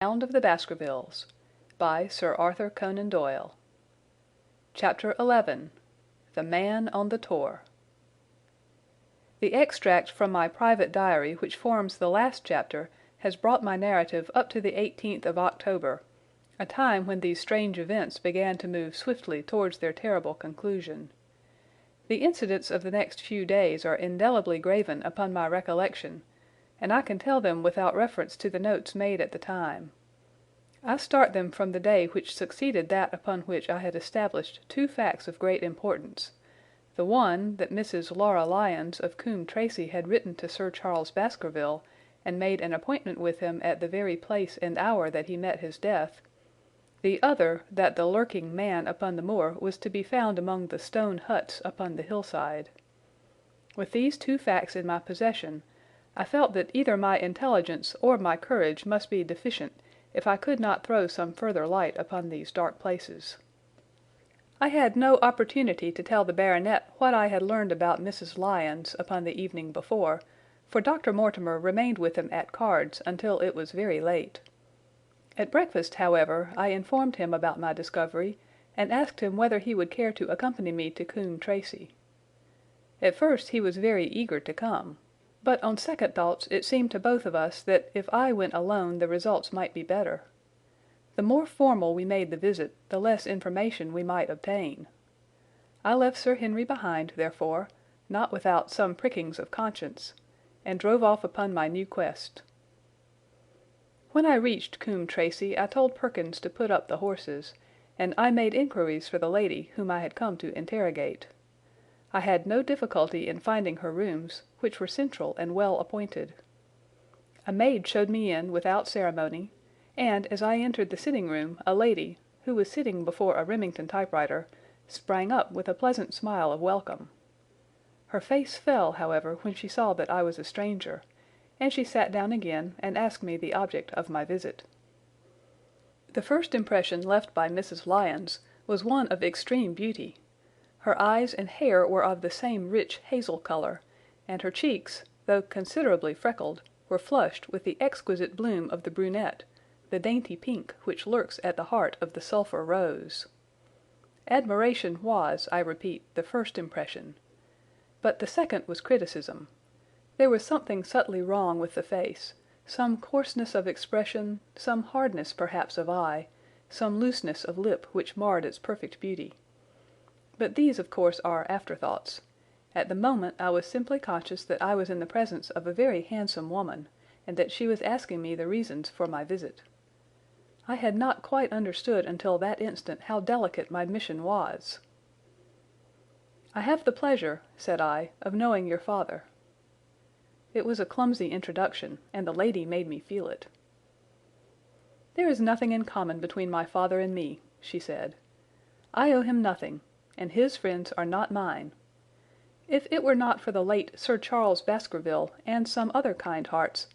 Hound of the Baskervilles by Sir Arthur Conan Doyle. Chapter 11. The Man on the Tor. The extract from my private diary which forms the last chapter has brought my narrative up to the 18th of October, a time when these strange events began to move swiftly towards their terrible conclusion. The incidents of the next few days are indelibly graven upon my recollection, and I can tell them without reference to the notes made at the time. I start them from the day which succeeded that upon which I had established two facts of great importance: the one, that Mrs. Laura Lyons of Coombe Tracey had written to Sir Charles Baskerville, and made an appointment with him at the very place and hour that he met his death; the other, that the lurking man upon the moor was to be found among the stone huts upon the hillside. With these two facts in my possession, I felt that either my intelligence or my courage must be deficient if I could not throw some further light upon these dark places. I had no opportunity to tell the baronet what I had learned about Mrs. Lyons upon the evening before, for Dr. Mortimer remained with him at cards until it was very late. At breakfast, however, I informed him about my discovery, and asked him whether he would care to accompany me to Coombe Tracey. At first he was very eager to come, but on second thoughts it seemed to both of us that if I went alone the results might be better. The more formal we made the visit, the less information we might obtain. I left Sir Henry behind, therefore, not without some prickings of conscience, and drove off upon my new quest. When I reached Coombe Tracey I told Perkins to put up the horses, and I made inquiries for the lady whom I had come to interrogate. I had no difficulty in finding her rooms, which were central and well appointed. A maid showed me in without ceremony, and as I entered the sitting-room a lady, who was sitting before a Remington typewriter, sprang up with a pleasant smile of welcome. Her face fell, however, when she saw that I was a stranger, and she sat down again and asked me the object of my visit. The first impression left by Mrs. Lyons was one of extreme beauty. Her eyes and hair were of the same rich hazel colour, and her cheeks, though considerably freckled, were flushed with the exquisite bloom of the brunette, the dainty pink which lurks at the heart of the sulphur rose. Admiration was, I repeat, the first impression. But the second was criticism. There was something subtly wrong with the face, some coarseness of expression, some hardness perhaps of eye, some looseness of lip which marred its perfect beauty. But these, of course, are afterthoughts. At the moment I was simply conscious that I was in the presence of a very handsome woman, and that she was asking me the reasons for my visit. I had not quite understood until that instant how delicate my mission was. "I have the pleasure," said I, "of knowing your father." It was a clumsy introduction, and the lady made me feel it. "There is nothing in common between my father and me," she said. "I owe him nothing, and his friends are not mine. If it were not for the late Sir Charles Baskerville and some other kind hearts,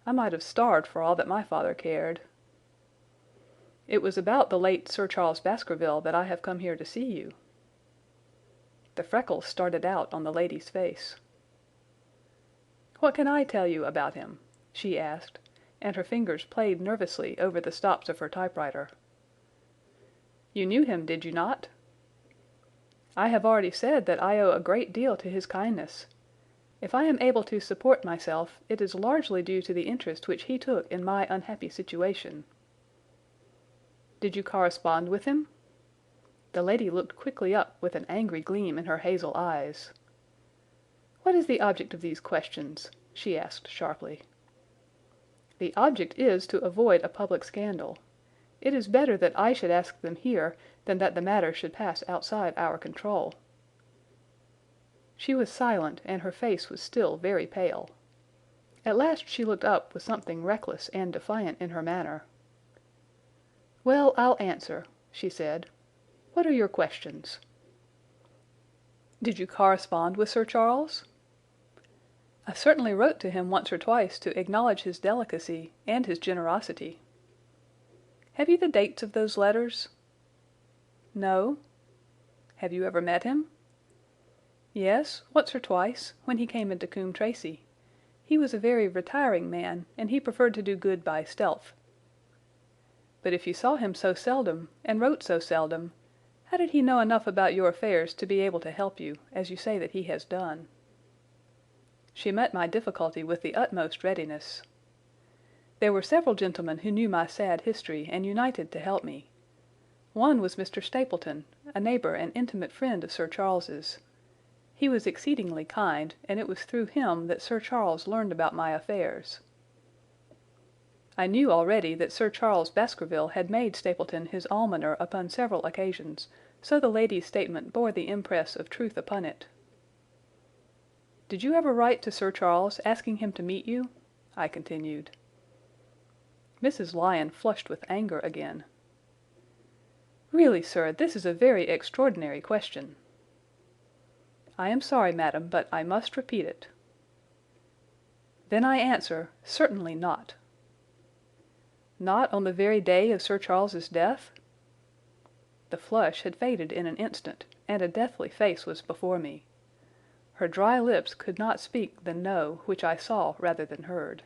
I might have starved for all that my father cared." "It was about the late Sir Charles Baskerville that I have come here to see you." The freckles started out on the lady's face. "What can I tell you about him?" she asked, and her fingers played nervously over the stops of her typewriter. "You knew him, did you not?" "I have already said that I owe a great deal to his kindness. If I am able to support myself, it is largely due to the interest which he took in my unhappy situation." "Did you correspond with him?" The lady looked quickly up with an angry gleam in her hazel eyes. "What is the object of these questions?" she asked sharply. "The object is to avoid a public scandal. It is better that I should ask them here than that the matter should pass outside our control." She was silent, and her face was still very pale. At last she looked up with something reckless and defiant in her manner. "Well, I'll answer," she said. "What are your questions?" "Did you correspond with Sir Charles?" "I certainly wrote to him once or twice to acknowledge his delicacy and his generosity." "Have you the dates of those letters?" "No." "Have you ever met him?" "Yes, once or twice, when he came into Coombe Tracey. He was a very retiring man, and he preferred to do good by stealth." But if you saw him so seldom, and wrote so seldom, how did he know enough about your affairs to be able to help you, as you say that he has done?" She met my difficulty with the utmost readiness. There were several gentlemen who knew my sad history and united to help me. One was Mr. Stapleton, a neighbour and intimate friend of Sir Charles's. He was exceedingly kind, and it was through him that Sir Charles learned about my affairs. I knew already that Sir Charles Baskerville had made Stapleton his almoner upon several occasions, so the lady's statement bore the impress of truth upon it. "Did you ever write to Sir Charles asking him to meet you?" I continued. Mrs. Lyon flushed with anger again. "Really, sir, this is a very extraordinary question." "I am sorry, madam, but I must repeat it." "Then I answer, certainly not." "Not on the very day of Sir Charles's death?" The flush had faded in an instant, and a deathly face was before me. Her dry lips could not speak the "no" which I saw rather than heard.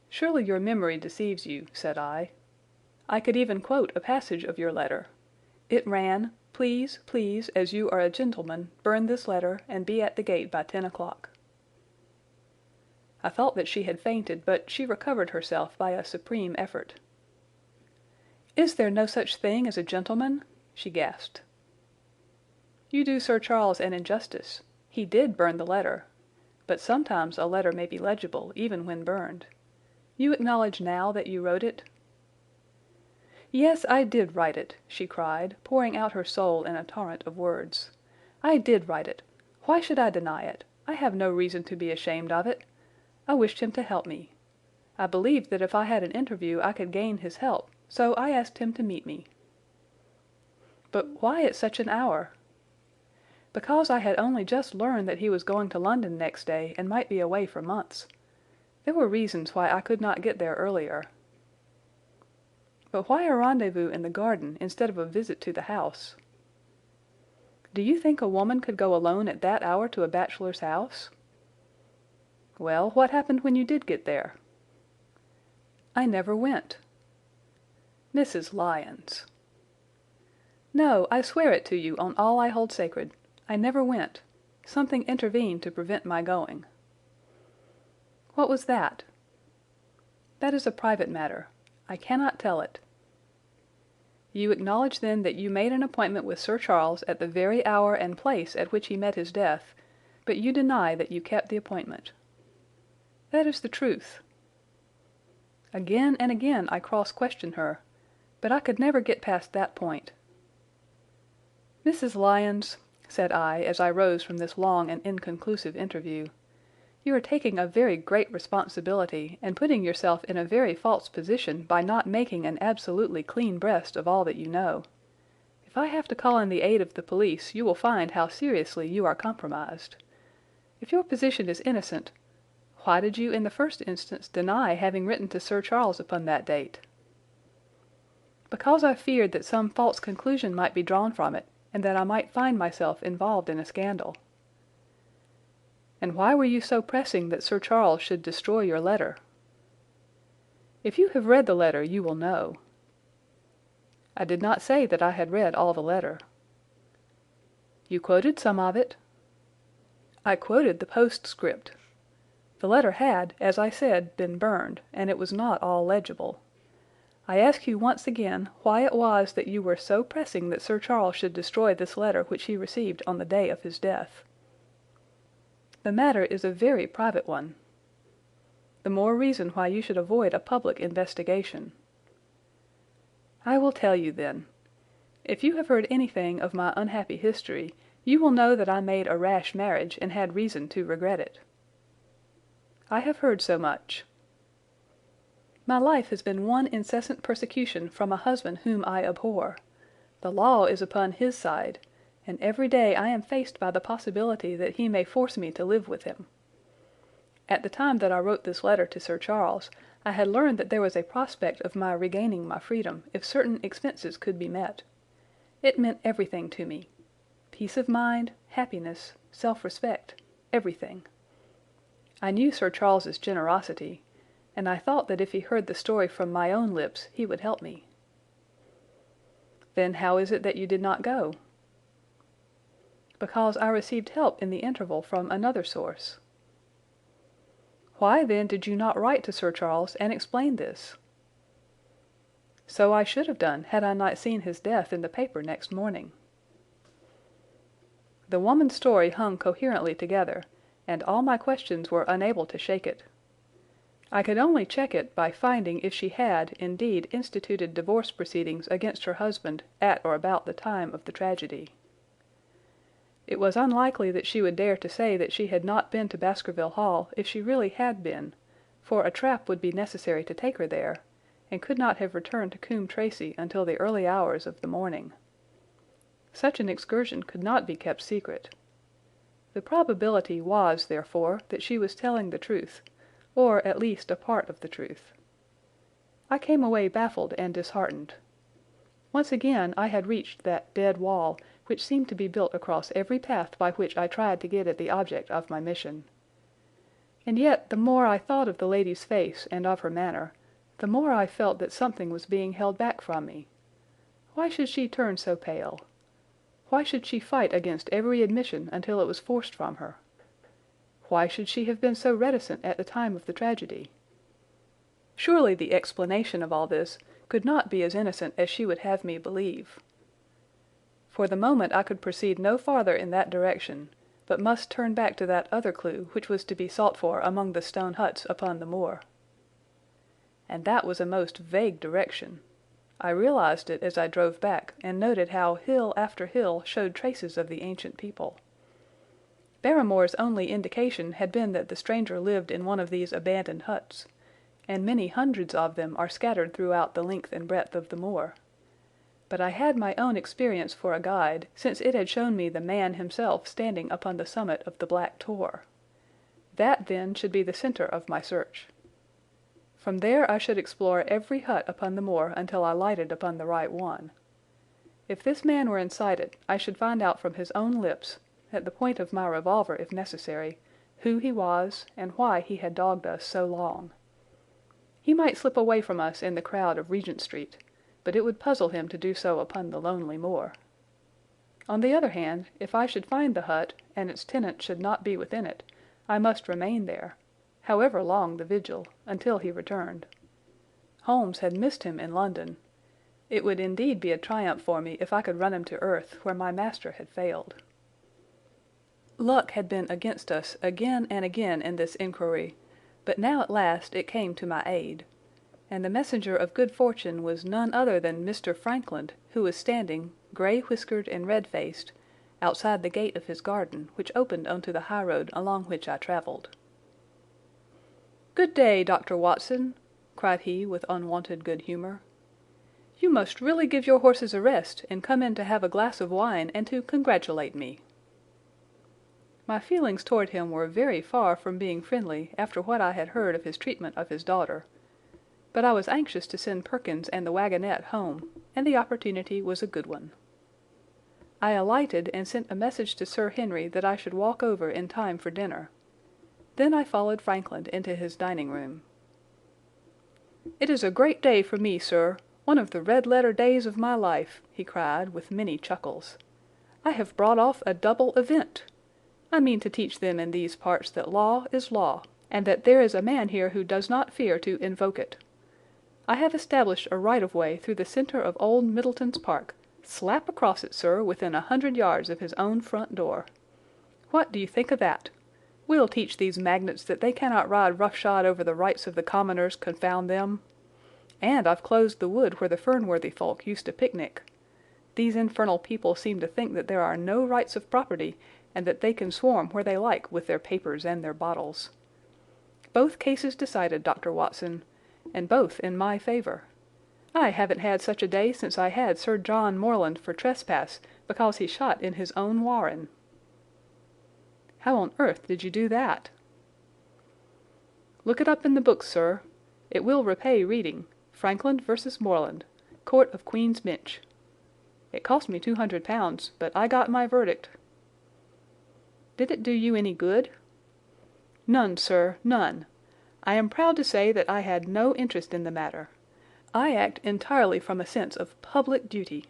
"Surely your memory deceives you," said I. "I could even quote a passage of your letter. It ran, 'Please, please, as you are a gentleman, burn this letter and be at the gate by 10 o'clock.'" I thought that she had fainted, but she recovered herself by a supreme effort. "Is there no such thing as a gentleman?" she gasped. "You do Sir Charles an injustice. He did burn the letter. But sometimes a letter may be legible, even when burned. You acknowledge now that you wrote it?" "Yes, I did write it," she cried, pouring out her soul in a torrent of words. "I did write it. Why should I deny it? I have no reason to be ashamed of it. I wished him to help me. I believed that if I had an interview I could gain his help, so I asked him to meet me." "But why at such an hour?" "Because I had only just learned that he was going to London next day and might be away for months. There were reasons why I could not get there earlier." "But why a rendezvous in the garden instead of a visit to the house?" "Do you think a woman could go alone at that hour to a bachelor's house?" "Well, what happened when you did get there?" "I never went." "Mrs. Lyons!" "No, I swear it to you on all I hold sacred. I never went. Something intervened to prevent my going." "What was that?" "That is a private matter. I cannot tell it." "You acknowledge then that you made an appointment with Sir Charles at the very hour and place at which he met his death, but you deny that you kept the appointment." "That is the truth." Again and again I cross-questioned her, but I could never get past that point. "Mrs. Lyons," said I, as I rose from this long and inconclusive interview, "you are taking a very great responsibility and putting yourself in a very false position by not making an absolutely clean breast of all that you know. If I have to call in the aid of the police, you will find how seriously you are compromised. If your position is innocent, why did you in the first instance deny having written to Sir Charles upon that date?" "Because I feared that some false conclusion might be drawn from it, and that I might find myself involved in a scandal." "And why were you so pressing that Sir Charles should destroy your letter?" "If you have read the letter you will know." "I did not say that I had read all the letter." "You quoted some of it." "I quoted the postscript. The letter had, as I said, been burned, and it was not all legible. I ask you once again why it was that you were so pressing that Sir Charles should destroy this letter which he received on the day of his death." "The matter is a very private one." "The more reason why you should avoid a public investigation." "I will tell you then. If you have heard anything of my unhappy history, you will know that I made a rash marriage and had reason to regret it." "I have heard so much." "My life has been one incessant persecution from a husband whom I abhor. The law is upon his side, and every day I am faced by the possibility that he may force me to live with him. At the time that I wrote this letter to Sir Charles, I had learned that there was a prospect of my regaining my freedom if certain expenses could be met. It meant everything to me. Peace of mind, happiness, self-respect, everything. I knew Sir Charles's generosity, and I thought that if he heard the story from my own lips he would help me." "Then how is it that you did not go?" "Because I received help in the interval from another source." "Why, then, did you not write to Sir Charles and explain this?" "So I should have done had I not seen his death in the paper next morning." The woman's story hung coherently together, and all my questions were unable to shake it. I could only check it by finding if she had, indeed, instituted divorce proceedings against her husband at or about the time of the tragedy. It was unlikely that she would dare to say that she had not been to Baskerville Hall if she really had been, for a trap would be necessary to take her there, and could not have returned to Coombe Tracey until the early hours of the morning. Such an excursion could not be kept secret. The probability was, therefore, that she was telling the truth, or at least a part of the truth. I came away baffled and disheartened. Once again I had reached that dead wall which seemed to be built across every path by which I tried to get at the object of my mission. And yet the more I thought of the lady's face and of her manner, the more I felt that something was being held back from me. Why should she turn so pale? Why should she fight against every admission until it was forced from her? Why should she have been so reticent at the time of the tragedy? Surely the explanation of all this could not be as innocent as she would have me believe. For the moment I could proceed no farther in that direction, but must turn back to that other clue which was to be sought for among the stone huts upon the moor. And that was a most vague direction. I realized it as I drove back, and noted how hill after hill showed traces of the ancient people. Barrymore's only indication had been that the stranger lived in one of these abandoned huts, and many hundreds of them are scattered throughout the length and breadth of the moor. But I had my own experience for a guide, since it had shown me the man himself standing upon the summit of the Black Tor. That, then, should be the centre of my search. From there I should explore every hut upon the moor until I lighted upon the right one. If this man were inside it, I should find out from his own lips, at the point of my revolver if necessary, who he was and why he had dogged us so long. He might slip away from us in the crowd of Regent Street, but it would puzzle him to do so upon the lonely moor. On the other hand, if I should find the hut, and its tenant should not be within it, I must remain there, however long the vigil, until he returned. Holmes had missed him in London. It would indeed be a triumph for me if I could run him to earth where my master had failed. Luck had been against us again and again in this inquiry, but now at last it came to my aid, and the messenger of good fortune was none other than Mr. Frankland, who was standing, grey-whiskered and red-faced, outside the gate of his garden, which opened onto the high road along which I travelled. "Good day, Dr. Watson," cried he with unwonted good humour. "You must really give your horses a rest and come in to have a glass of wine and to congratulate me." My feelings toward him were very far from being friendly after what I had heard of his treatment of his daughter, but I was anxious to send Perkins and the wagonette home, and the opportunity was a good one. I alighted and sent a message to Sir Henry that I should walk over in time for dinner. Then I followed Frankland into his dining-room. "It is a great day for me, sir, one of the red-letter days of my life," he cried with many chuckles. "I have brought off a double event. I mean to teach them in these parts that law is law, and that there is a man here who does not fear to invoke it. I have established a right-of-way through the centre of old Middleton's Park, slap across it, sir, within 100 yards of his own front door. What do you think of that? We'll teach these magnates that they cannot ride roughshod over the rights of the commoners, confound them. And I've closed the wood where the Fernworthy folk used to picnic. These infernal people seem to think that there are no rights of property, and that they can swarm where they like with their papers and their bottles. Both cases decided, Dr. Watson, and both in my favour. I haven't had such a day since I had Sir John Morland for trespass because he shot in his own warren." "How on earth did you do that?" "Look it up in the books, sir. It will repay reading. Frankland v. Morland, Court of Queen's Bench. It cost me £200, but I got my verdict." "Did it do you any good?" "None, sir, none. I am proud to say that I had no interest in the matter. I act entirely from a sense of public duty.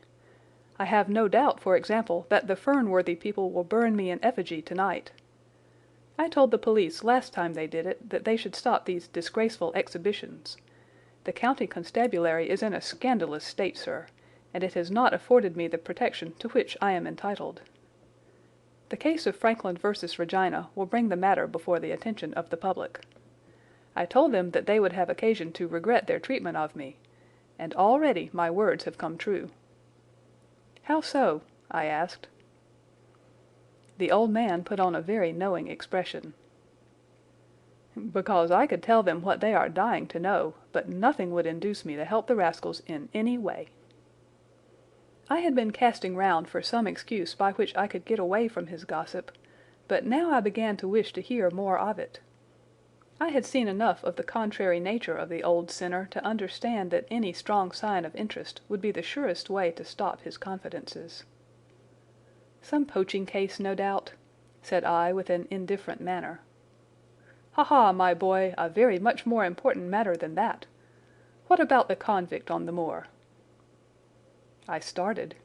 I have no doubt, for example, that the Fernworthy people will burn me in effigy tonight. I told the police last time they did it that they should stop these disgraceful exhibitions. The county constabulary is in a scandalous state, sir, and it has not afforded me the protection to which I am entitled. The case of Frankland versus Regina will bring the matter before the attention of the public. I told them that they would have occasion to regret their treatment of me, and already my words have come true." "How so?" I asked. The old man put on a very knowing expression. "Because I could tell them what they are dying to know, but nothing would induce me to help the rascals in any way." I had been casting round for some excuse by which I could get away from his gossip, but now I began to wish to hear more of it. I had seen enough of the contrary nature of the old sinner to understand that any strong sign of interest would be the surest way to stop his confidences. "Some poaching case, no doubt," said I with an indifferent manner. "Ha ha, my boy, a very much more important matter than that. What about the convict on the moor?" I started.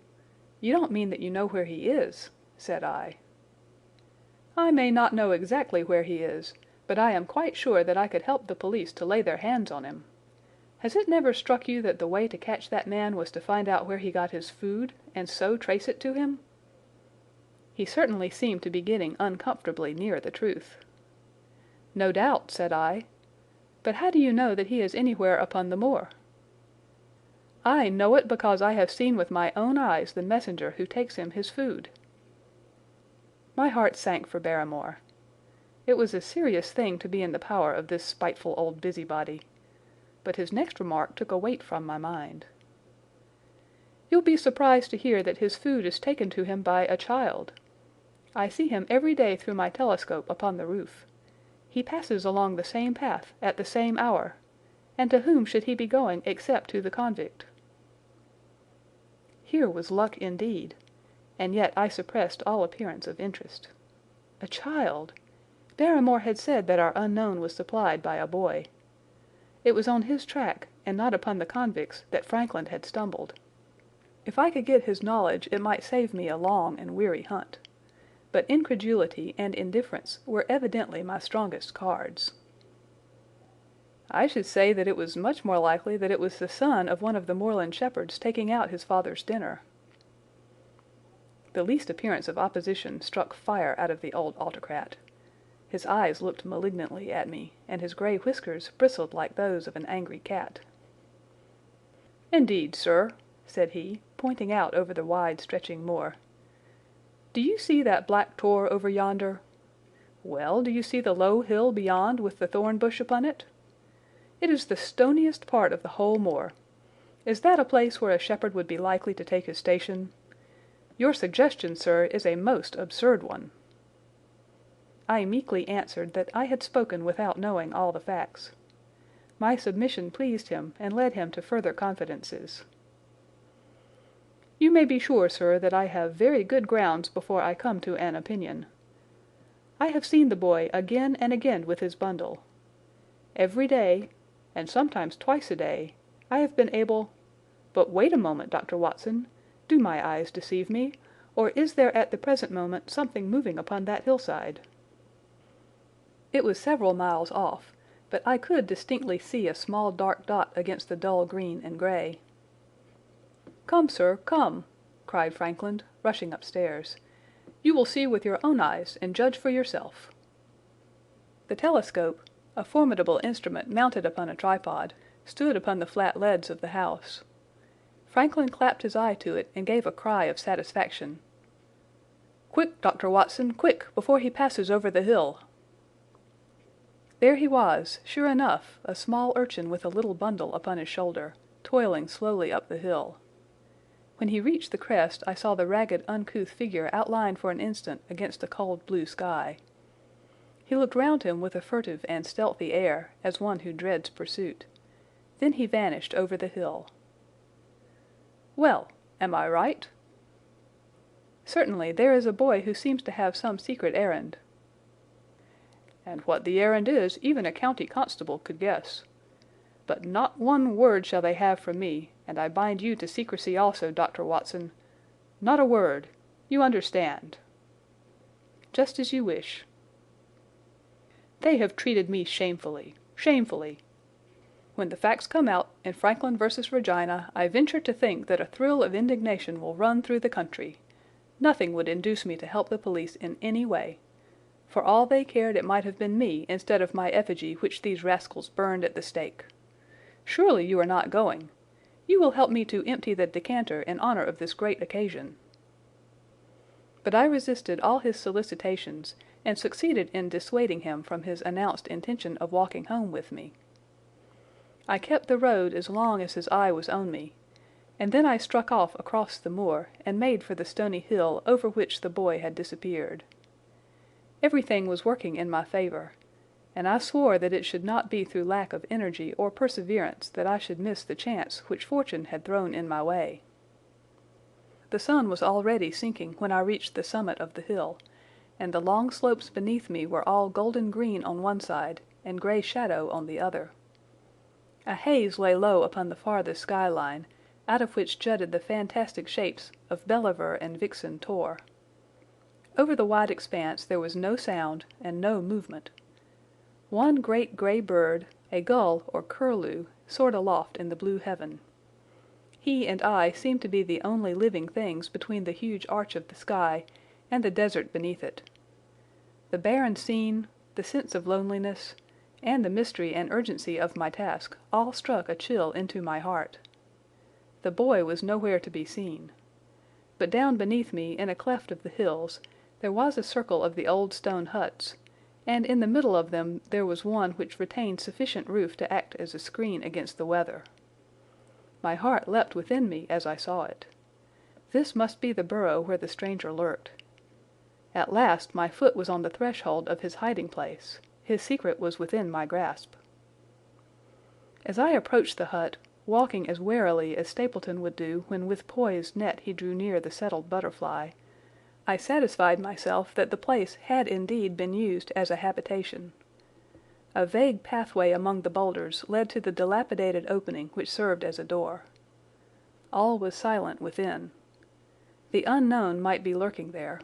"You don't mean that you know where he is?" said I. "I may not know exactly where he is, but I am quite sure that I could help the police to lay their hands on him. Has it never struck you that the way to catch that man was to find out where he got his food, and so trace it to him?" He certainly seemed to be getting uncomfortably near the truth. "No doubt," said I. "But how do you know that he is anywhere upon the moor?" "I know it because I have seen with my own eyes the messenger who takes him his food." My heart sank for Barrymore. It was a serious thing to be in the power of this spiteful old busybody. But his next remark took a weight from my mind. "You'll be surprised to hear that his food is taken to him by a child. I see him every day through my telescope upon the roof. He passes along the same path at the same hour, and to whom should he be going except to the convict?" Here was luck indeed, and yet I suppressed all appearance of interest. A child! Barrymore had said that our unknown was supplied by a boy. It was on his track, and not upon the convict's, that Frankland had stumbled. If I could get his knowledge, it might save me a long and weary hunt. But incredulity and indifference were evidently my strongest cards. "I should say that it was much more likely that it was the son of one of the moorland shepherds taking out his father's dinner." The least appearance of opposition struck fire out of the old autocrat. His eyes looked malignantly at me, and his grey whiskers bristled like those of an angry cat. "Indeed, sir," said he, pointing out over the wide-stretching moor. "Do you see that black tor over yonder? Well, do you see the low hill beyond with the thorn bush upon it? It is the stoniest part of the whole moor. Is that a place where a shepherd would be likely to take his station? Your suggestion, sir, is a most absurd one." I meekly answered that I had spoken without knowing all the facts. My submission pleased him and led him to further confidences. "You may be sure, sir, that I have very good grounds before I come to an opinion. I have seen the boy again and again with his bundle. Every day, and sometimes twice a day, I have been able—but wait a moment, Dr. Watson. Do my eyes deceive me, or is there at the present moment something moving upon that hillside?" It was several miles off, but I could distinctly see a small dark dot against the dull green and grey. "Come, sir, come!" cried Frankland, rushing upstairs. "You will see with your own eyes and judge for yourself." The telescope, a formidable instrument mounted upon a tripod, stood upon the flat leads of the house. Frankland clapped his eye to it and gave a cry of satisfaction. "Quick, Dr. Watson, quick, before he passes over the hill!" There he was, sure enough, a small urchin with a little bundle upon his shoulder, toiling slowly up the hill. When he reached the crest, I saw the ragged, uncouth figure outlined for an instant against the cold blue sky. He looked round him with a furtive and stealthy air, as one who dreads pursuit. Then he vanished over the hill. "Well, am I right?" "Certainly, there is a boy who seems to have some secret errand." and what the errand is even a county constable could guess. But not one word shall they have from me, and I bind you to secrecy also, Dr. Watson. Not a word. You understand." "Just as you wish." "They have treated me shamefully, shamefully. When the facts come out in Franklin versus Regina, I venture to think that a thrill of indignation will run through the country. Nothing would induce me to help the police in any way. For all they cared, it might have been me instead of my effigy which these rascals burned at the stake. Surely you are not going. You will help me to empty the decanter in honor of this great occasion." But I resisted all his solicitations, and succeeded in dissuading him from his announced intention of walking home with me. I kept the road as long as his eye was on me, and then I struck off across the moor and made for the stony hill over which the boy had disappeared. Everything was working in my favour, and I swore that it should not be through lack of energy or perseverance that I should miss the chance which fortune had thrown in my way. The sun was already sinking when I reached the summit of the hill, and the long slopes beneath me were all golden green on one side and grey shadow on the other. A haze lay low upon the farthest skyline, out of which jutted the fantastic shapes of Belliver and Vixen Tor. Over the wide expanse there was no sound and no movement. One great grey bird, a gull or curlew, soared aloft in the blue heaven. He and I seemed to be the only living things between the huge arch of the sky and the desert beneath it. The barren scene, the sense of loneliness, and the mystery and urgency of my task all struck a chill into my heart. The boy was nowhere to be seen. But down beneath me, in a cleft of the hills, there was a circle of the old stone huts, and in the middle of them there was one which retained sufficient roof to act as a screen against the weather. My heart leapt within me as I saw it. This must be the burrow where the stranger lurked. At last my foot was on the threshold of his hiding place. His secret was within my grasp. As I approached the hut, walking as warily as Stapleton would do when with poised net he drew near the settled butterfly, I satisfied myself that the place had indeed been used as a habitation. A vague pathway among the boulders led to the dilapidated opening which served as a door. All was silent within. The unknown might be lurking there,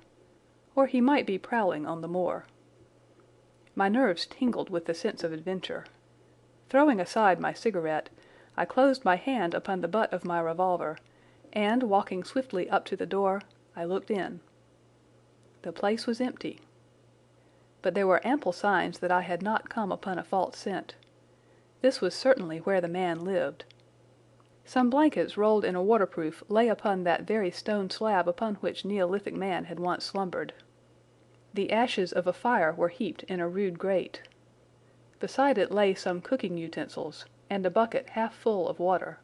or he might be prowling on the moor. My nerves tingled with the sense of adventure. Throwing aside my cigarette, I closed my hand upon the butt of my revolver, and, walking swiftly up to the door, I looked in. The place was empty. But there were ample signs that I had not come upon a false scent. This was certainly where the man lived. Some blankets rolled in a waterproof lay upon that very stone slab upon which Neolithic man had once slumbered. The ashes of a fire were heaped in a rude grate. Beside it lay some cooking utensils, and a bucket half full of water.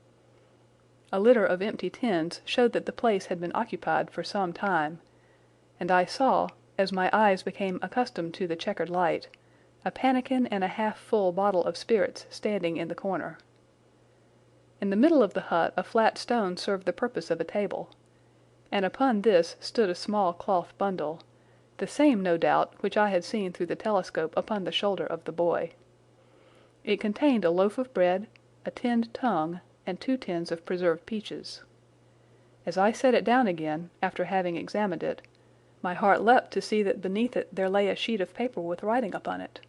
A litter of empty tins showed that the place had been occupied for some time, and I saw, as my eyes became accustomed to the checkered light, a pannikin and a half-full bottle of spirits standing in the corner. In the middle of the hut a flat stone served the purpose of a table, and upon this stood a small cloth bundle, the same, no doubt, which I had seen through the telescope upon the shoulder of the boy. It contained a loaf of bread, a tinned tongue, and 2 tins of preserved peaches. As I set it down again, after having examined it, my heart leapt to see that beneath it there lay a sheet of paper with writing upon it.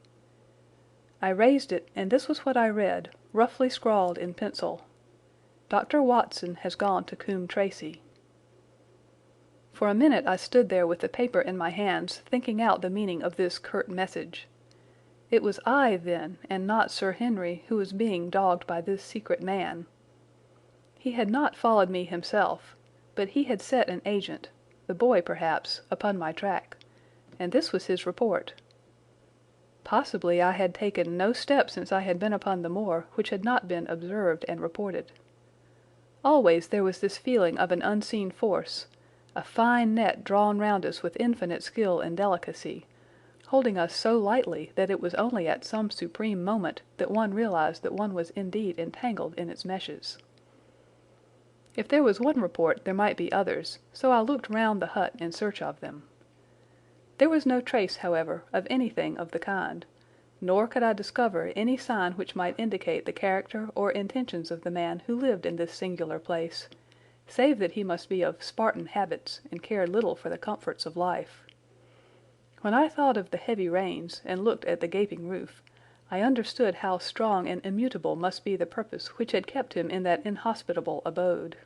I raised it, and this was what I read, roughly scrawled in pencil: "Dr. Watson has gone to Coombe Tracey." For a minute I stood there with the paper in my hands, thinking out the meaning of this curt message. It was I, then, and not Sir Henry, who was being dogged by this secret man. He had not followed me himself, but he had set an agent, the boy perhaps, upon my track, and this was his report. Possibly I had taken no step since I had been upon the moor which had not been observed and reported. Always there was this feeling of an unseen force, a fine net drawn round us with infinite skill and delicacy, holding us so lightly that it was only at some supreme moment that one realized that one was indeed entangled in its meshes. If there was one report there might be others, so I looked round the hut in search of them. There was no trace, however, of anything of the kind, nor could I discover any sign which might indicate the character or intentions of the man who lived in this singular place, save that he must be of Spartan habits and cared little for the comforts of life. When I thought of the heavy rains and looked at the gaping roof, I understood how strong and immutable must be the purpose which had kept him in that inhospitable abode.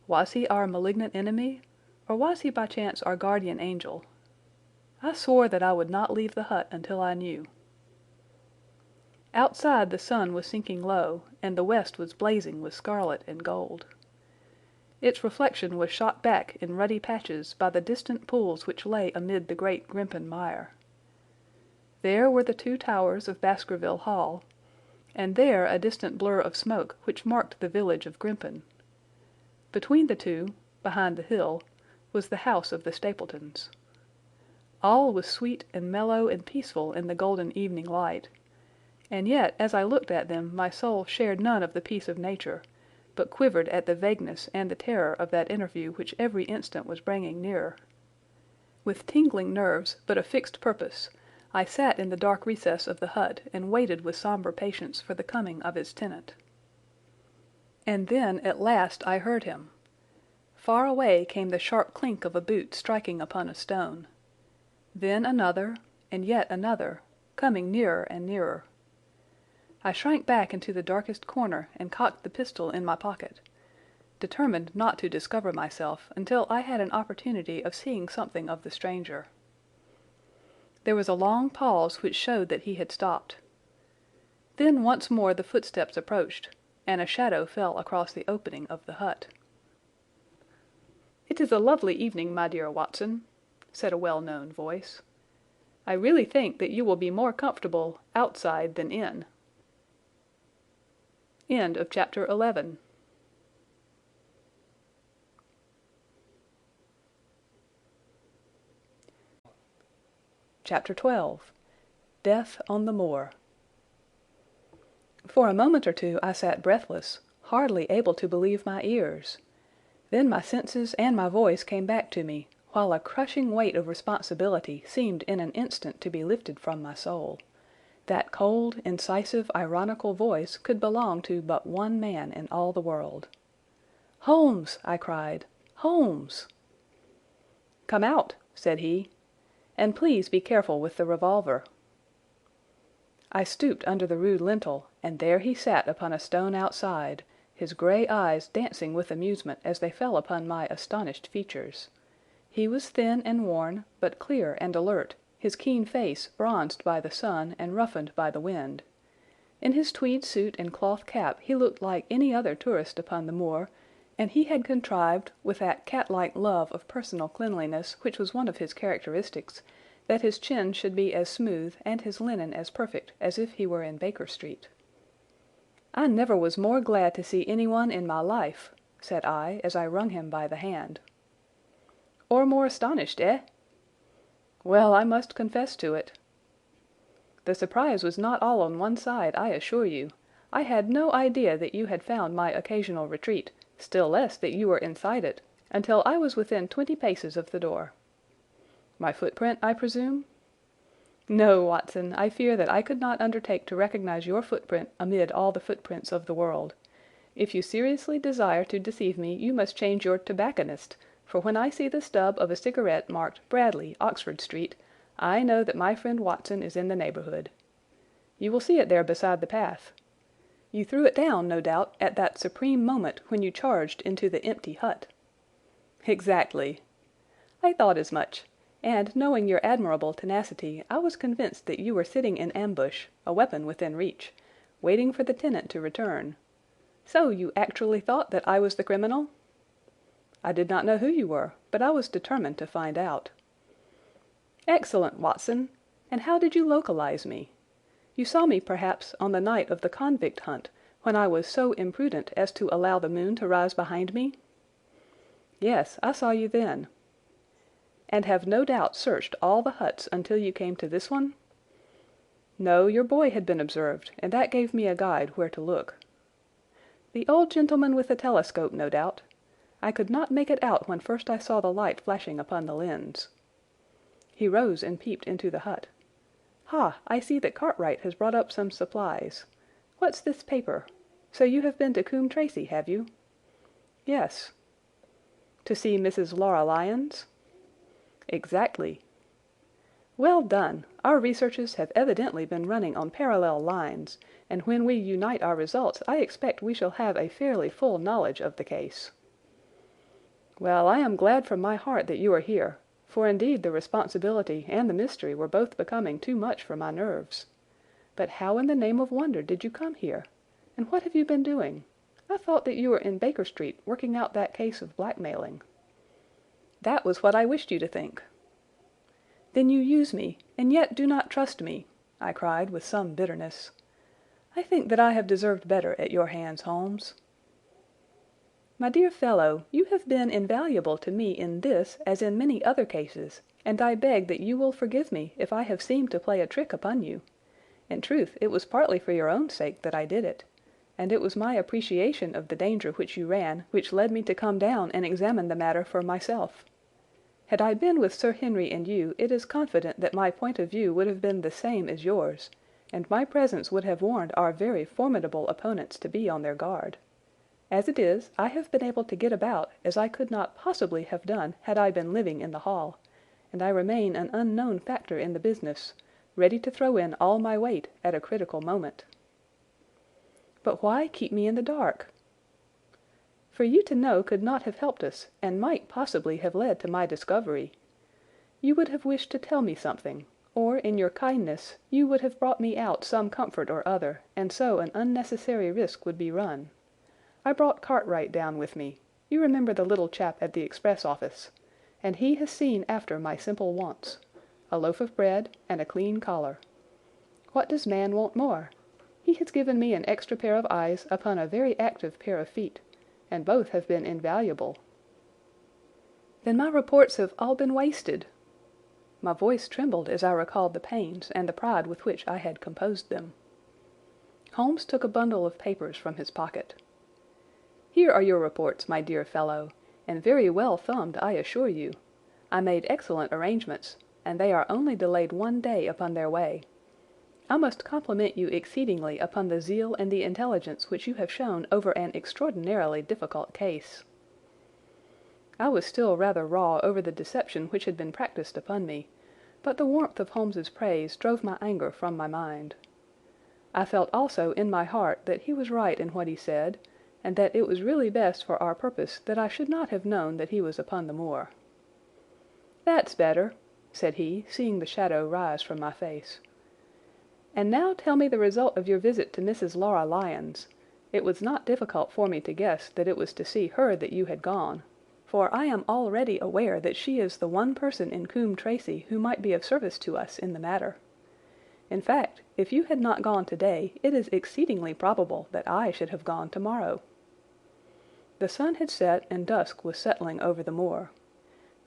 Was he our malignant enemy, or was he by chance our guardian angel? I swore that I would not leave the hut until I knew. Outside the sun was sinking low, and the west was blazing with scarlet and gold. Its reflection was shot back in ruddy patches by the distant pools which lay amid the great Grimpen mire. There were the 2 towers of Baskerville Hall, and there a distant blur of smoke which marked the village of Grimpen. Between the two, behind the hill, was the house of the Stapletons. All was sweet and mellow and peaceful in the golden evening light, and yet as I looked at them my soul shared none of the peace of nature, but quivered at the vagueness and the terror of that interview which every instant was bringing nearer. With tingling nerves but a fixed purpose, I sat in the dark recess of the hut and waited with sombre patience for the coming of its tenant. And then at last I heard him. Far away came the sharp clink of a boot striking upon a stone. Then another, and yet another, coming nearer and nearer. I shrank back into the darkest corner and cocked the pistol in my pocket, determined not to discover myself until I had an opportunity of seeing something of the stranger. There was a long pause which showed that he had stopped. Then once more the footsteps approached, and a shadow fell across the opening of the hut. "It is a lovely evening, my dear Watson," said a well-known voice. "I really think that you will be more comfortable outside than in." End of chapter 11. Chapter 12. Death on the Moor. For a moment or two I sat breathless, hardly able to believe my ears. Then my senses and my voice came back to me, while a crushing weight of responsibility seemed in an instant to be lifted from my soul. That cold, incisive, ironical voice could belong to but one man in all the world. "Holmes!" I cried. "Holmes!" "Come out," said he, "and please be careful with the revolver." I stooped under the rude lintel, and there he sat upon a stone outside, his grey eyes dancing with amusement as they fell upon my astonished features. He was thin and worn, but clear and alert, his keen face bronzed by the sun and roughened by the wind. In his tweed suit and cloth cap he looked like any other tourist upon the moor, and he had contrived, with that cat-like love of personal cleanliness which was one of his characteristics, that his chin should be as smooth and his linen as perfect as if he were in Baker Street. "I never was more glad to see anyone in my life," said I, as I wrung him by the hand. "Or more astonished, eh?" "Well, I must confess to it." "The surprise was not all on one side, I assure you. I had no idea that you had found my occasional retreat, still less that you were inside it, until I was within 20 paces of the door." "My footprint, I presume?" "No, Watson, I fear that I could not undertake to recognize your footprint amid all the footprints of the world. If you seriously desire to deceive me, you must change your tobacconist, for when I see the stub of a cigarette marked Bradley, Oxford Street, I know that my friend Watson is in the neighbourhood. You will see it there beside the path. You threw it down, no doubt, at that supreme moment when you charged into the empty hut." "Exactly." "I thought as much. And, knowing your admirable tenacity, I was convinced that you were sitting in ambush, a weapon within reach, waiting for the tenant to return. So you actually thought that I was the criminal?" "I did not know who you were, but I was determined to find out." "Excellent, Watson! And how did you localize me? You saw me, perhaps, on the night of the convict hunt, when I was so imprudent as to allow the moon to rise behind me?" "Yes, I saw you then." "And have no doubt searched all the huts until you came to this one?" "No, your boy had been observed, and that gave me a guide where to look." "The old gentleman with the telescope, no doubt. I could not make it out when first I saw the light flashing upon the lens." He rose and peeped into the hut. Ha! I see that Cartwright has brought up some supplies. What's this paper? So you have been to Coombe Tracey, have you?" "Yes." "To see Mrs. Laura Lyons?" "Exactly." "Well done! Our researches have evidently been running on parallel lines, and when we unite our results I expect we shall have a fairly full knowledge of the case." "Well, I am glad from my heart that you are here, for indeed the responsibility and the mystery were both becoming too much for my nerves. But how in the name of wonder did you come here? And what have you been doing? I thought that you were in Baker Street working out that case of blackmailing." "That was what I wished you to think." "Then you use me, and yet do not trust me," I cried with some bitterness. "I think that I have deserved better at your hands, Holmes." "My dear fellow, you have been invaluable to me in this as in many other cases, and I beg that you will forgive me if I have seemed to play a trick upon you. In truth, it was partly for your own sake that I did it, and it was my appreciation of the danger which you ran which led me to come down and examine the matter for myself. Had I been with Sir Henry and you, it is confident that my point of view would have been the same as yours, and my presence would have warned our very formidable opponents to be on their guard. As it is, I have been able to get about as I could not possibly have done had I been living in the Hall, and I remain an unknown factor in the business, ready to throw in all my weight at a critical moment." "But why keep me in the dark?" "For you to know could not have helped us, and might possibly have led to my discovery. You would have wished to tell me something, or in your kindness you would have brought me out some comfort or other, and so an unnecessary risk would be run. I brought Cartwright down with me. You remember the little chap at the express office, and he has seen after my simple wants. A loaf of bread and a clean collar. What does man want more? He has given me an extra pair of eyes upon a very active pair of feet, and both have been invaluable." "Then my reports have all been wasted." My voice trembled as I recalled the pains and the pride with which I had composed them. Holmes took a bundle of papers from his pocket. "Here are your reports, my dear fellow, and very well thumbed, I assure you. I made excellent arrangements, and they are only delayed 1 day upon their way. I must compliment you exceedingly upon the zeal and the intelligence which you have shown over an extraordinarily difficult case." I was still rather raw over the deception which had been practised upon me, but the warmth of Holmes's praise drove my anger from my mind. I felt also in my heart that he was right in what he said, and that it was really best for our purpose that I should not have known that he was upon the moor. "That's better," said he, seeing the shadow rise from my face. "And now tell me the result of your visit to Mrs. Laura Lyons. It was not difficult for me to guess that it was to see her that you had gone, for I am already aware that she is the one person in Coombe Tracey who might be of service to us in the matter. In fact, if you had not gone today, it is exceedingly probable that I should have gone tomorrow." The sun had set and dusk was settling over the moor.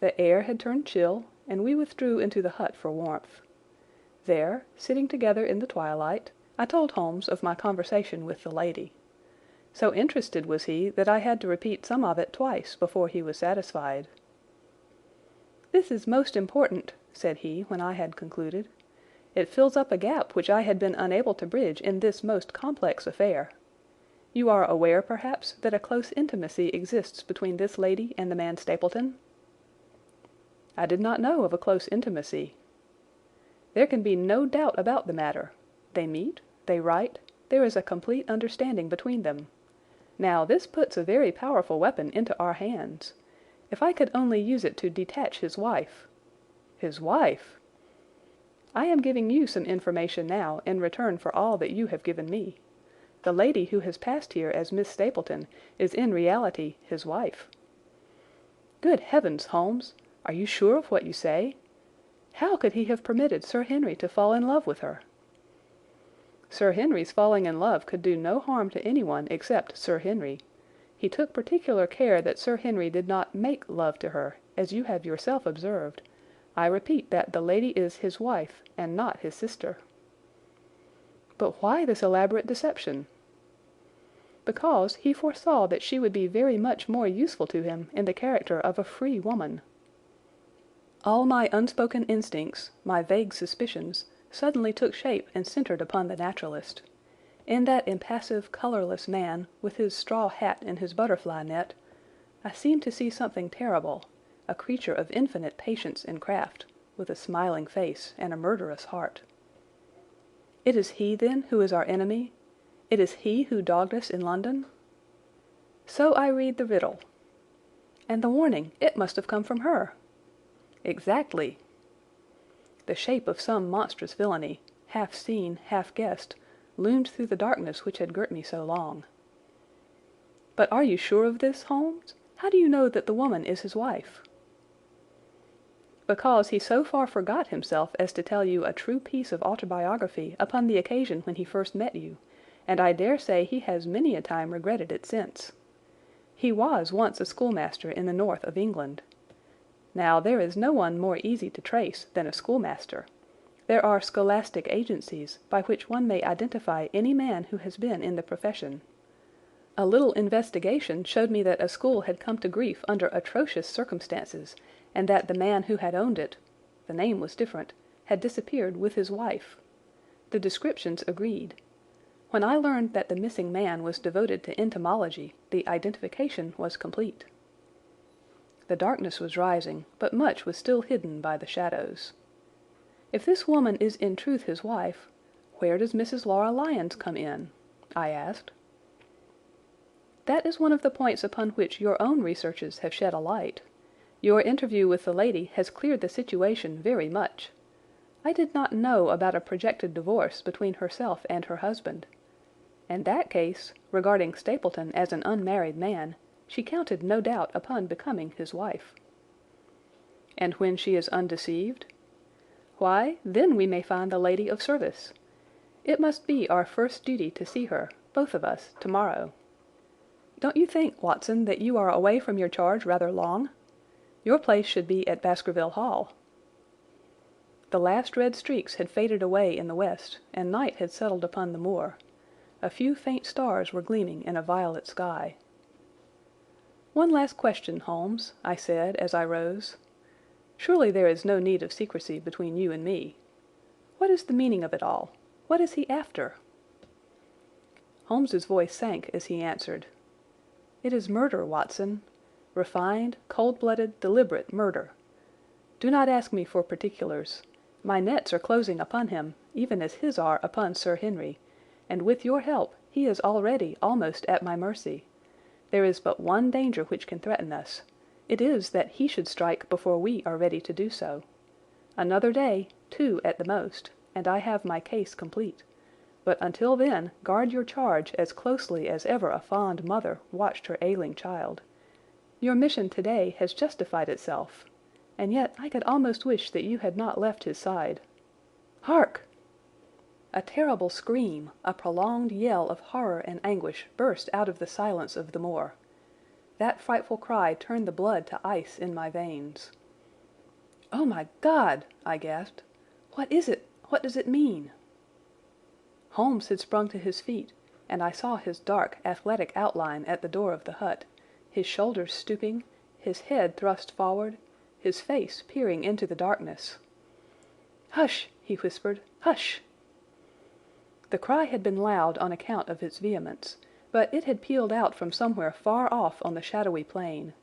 The air had turned chill, and we withdrew into the hut for warmth. There, sitting together in the twilight, I told Holmes of my conversation with the lady. So interested was he that I had to repeat some of it twice before he was satisfied. "This is most important," said he when I had concluded. "It fills up a gap which I had been unable to bridge in this most complex affair. You are aware, perhaps, that a close intimacy exists between this lady and the man Stapleton?" "I did not know of a close intimacy." "There can be no doubt about the matter. They meet, they write, there is a complete understanding between them. Now this puts a very powerful weapon into our hands. If I could only use it to detach his wife—" "His wife!" "I am giving you some information now in return for all that you have given me. The lady who has passed here as Miss Stapleton is in reality his wife." "Good heavens, Holmes! Are you sure of what you say? How could he have permitted Sir Henry to fall in love with her?" "Sir Henry's falling in love could do no harm to anyone except Sir Henry. He took particular care that Sir Henry did not make love to her, as you have yourself observed. I repeat that the lady is his wife, and not his sister." "But why this elaborate deception?" "Because he foresaw that she would be very much more useful to him in the character of a free woman." All my unspoken instincts, my vague suspicions, suddenly took shape and centered upon the naturalist. In that impassive, colorless man, with his straw hat and his butterfly net, I seemed to see something terrible, a creature of infinite patience and craft, with a smiling face and a murderous heart. It is he, then, who is our enemy? It is he who dogged us in London? So I read the riddle. And the warning, it must have come from her. Exactly. The shape of some monstrous villainy, half seen, half guessed, loomed through the darkness which had girt me so long. But are you sure of this, Holmes? How do you know that the woman is his wife? Because he so far forgot himself as to tell you a true piece of autobiography upon the occasion when he first met you, and I dare say he has many a time regretted it since. He was once a schoolmaster in the north of England. Now there is no one more easy to trace than a schoolmaster. There are scholastic agencies by which one may identify any man who has been in the profession. A little investigation showed me that a school had come to grief under atrocious circumstances, and that the man who had owned it—the name was different—had disappeared with his wife. The descriptions agreed. When I learned that the missing man was devoted to entomology, the identification was complete. The darkness was rising, but much was still hidden by the shadows. If this woman is in truth his wife, where does Mrs. Laura Lyons come in? I asked. That is one of the points upon which your own researches have shed a light. Your interview with the lady has cleared the situation very much. I did not know about a projected divorce between herself and her husband. In that case, regarding Stapleton as an unmarried man, she counted no doubt upon becoming his wife. And when she is undeceived? Why, then we may find the lady of service. It must be our first duty to see her, both of us, tomorrow. Don't you think, Watson, that you are away from your charge rather long? Your place should be at Baskerville Hall. The last red streaks had faded away in the west, and night had settled upon the moor. A few faint stars were gleaming in a violet sky. "One last question, Holmes," I said as I rose. "Surely there is no need of secrecy between you and me. What is the meaning of it all? What is he after?" Holmes's voice sank as he answered. "It is murder, Watson. Refined, cold-blooded, deliberate murder. Do not ask me for particulars. My nets are closing upon him, even as his are upon Sir Henry, and with your help he is already almost at my mercy. There is but one danger which can threaten us. It is that he should strike before we are ready to do so. Another day, 2 at the most, and I have my case complete. But until then, guard your charge as closely as ever a fond mother watched her ailing child. Your mission today has justified itself, and yet I could almost wish that you had not left his side. Hark!" A terrible scream, a prolonged yell of horror and anguish burst out of the silence of the moor. That frightful cry turned the blood to ice in my veins. "Oh, my God!" I gasped. "What is it? What does it mean?" Holmes had sprung to his feet, and I saw his dark, athletic outline at the door of the hut, his shoulders stooping, his head thrust forward, his face peering into the darkness. "Hush!" he whispered. "Hush!" The cry had been loud on account of its vehemence, but it had pealed out from somewhere far off on the shadowy plain.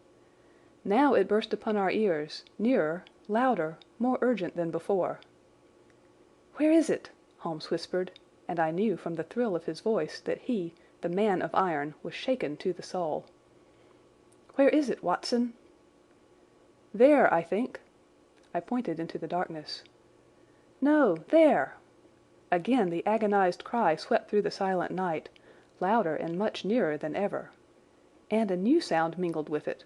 Now it burst upon our ears, nearer, louder, more urgent than before. "Where is it?" Holmes whispered, and I knew from the thrill of his voice that he, the man of iron, was shaken to the soul. "Where is it, Watson?" "There, I think." I pointed into the darkness. "No, there!" Again the agonized cry swept through the silent night, louder and much nearer than ever. And a new sound mingled with it,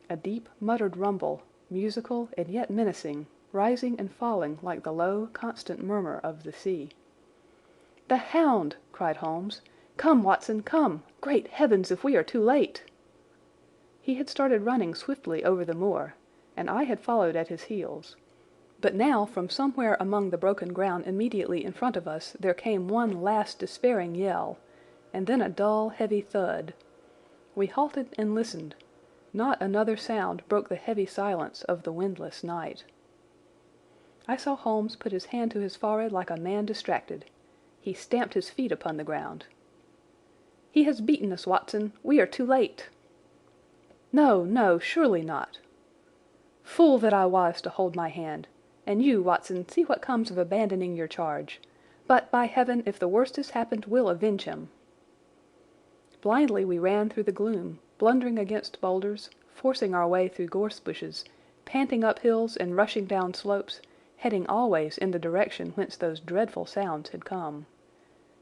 a deep, muttered rumble, musical and yet menacing, rising and falling like the low, constant murmur of the sea. "The hound!" cried Holmes. "Come, Watson, come! Great heavens, if we are too late!" He had started running swiftly over the moor, and I had followed at his heels. But now from somewhere among the broken ground immediately in front of us there came one last despairing yell, and then a dull, heavy thud. We halted and listened. Not another sound broke the heavy silence of the windless night. I saw Holmes put his hand to his forehead like a man distracted. He stamped his feet upon the ground. "He has beaten us, Watson. We are too late." "No, no, surely not." "Fool that I was to hold my hand! And you, Watson, see what comes of abandoning your charge. But, by heaven, if the worst has happened, we'll avenge him." Blindly we ran through the gloom, blundering against boulders, forcing our way through gorse bushes, panting up hills and rushing down slopes, heading always in the direction whence those dreadful sounds had come.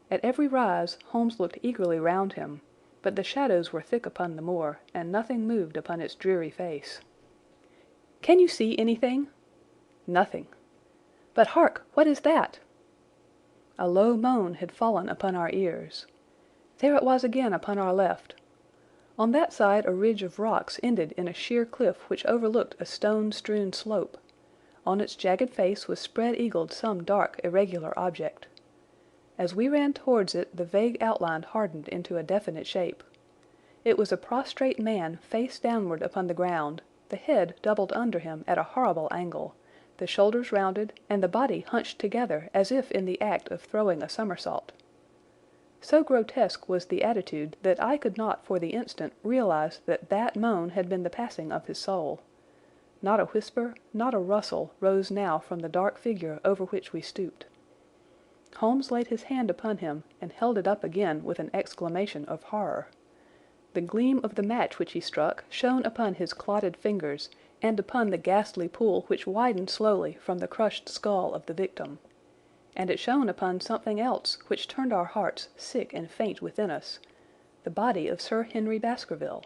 At every rise Holmes looked eagerly round him, but the shadows were thick upon the moor, and nothing moved upon its dreary face. "Can you see anything?" "Nothing." "But hark! What is that?" A low moan had fallen upon our ears. There it was again upon our left. On that side a ridge of rocks ended in a sheer cliff which overlooked a stone-strewn slope. On its jagged face was spread-eagled some dark, irregular object. As we ran towards it the vague outline hardened into a definite shape. It was a prostrate man face downward upon the ground, the head doubled under him at a horrible angle, the shoulders rounded, and the body hunched together as if in the act of throwing a somersault. So grotesque was the attitude that I could not for the instant realize that that moan had been the passing of his soul. Not a whisper, not a rustle rose now from the dark figure over which we stooped. Holmes laid his hand upon him and held it up again with an exclamation of horror. The gleam of the match which he struck shone upon his clotted fingers and upon the ghastly pool which widened slowly from the crushed skull of the victim. And it shone upon something else which turned our hearts sick and faint within us, the body of Sir Henry Baskerville.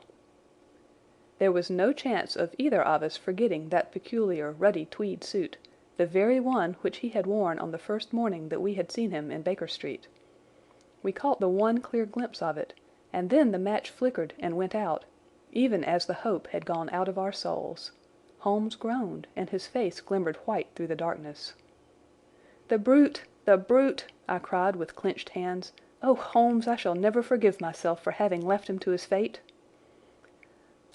There was no chance of either of us forgetting that peculiar ruddy tweed suit, the very one which he had worn on the first morning that we had seen him in Baker Street. We caught the one clear glimpse of it, and then the match flickered and went out, even as the hope had gone out of our souls. Holmes groaned, and his face glimmered white through the darkness. "The brute! The brute!" I cried with clenched hands. "Oh, Holmes, I shall never forgive myself for having left him to his fate."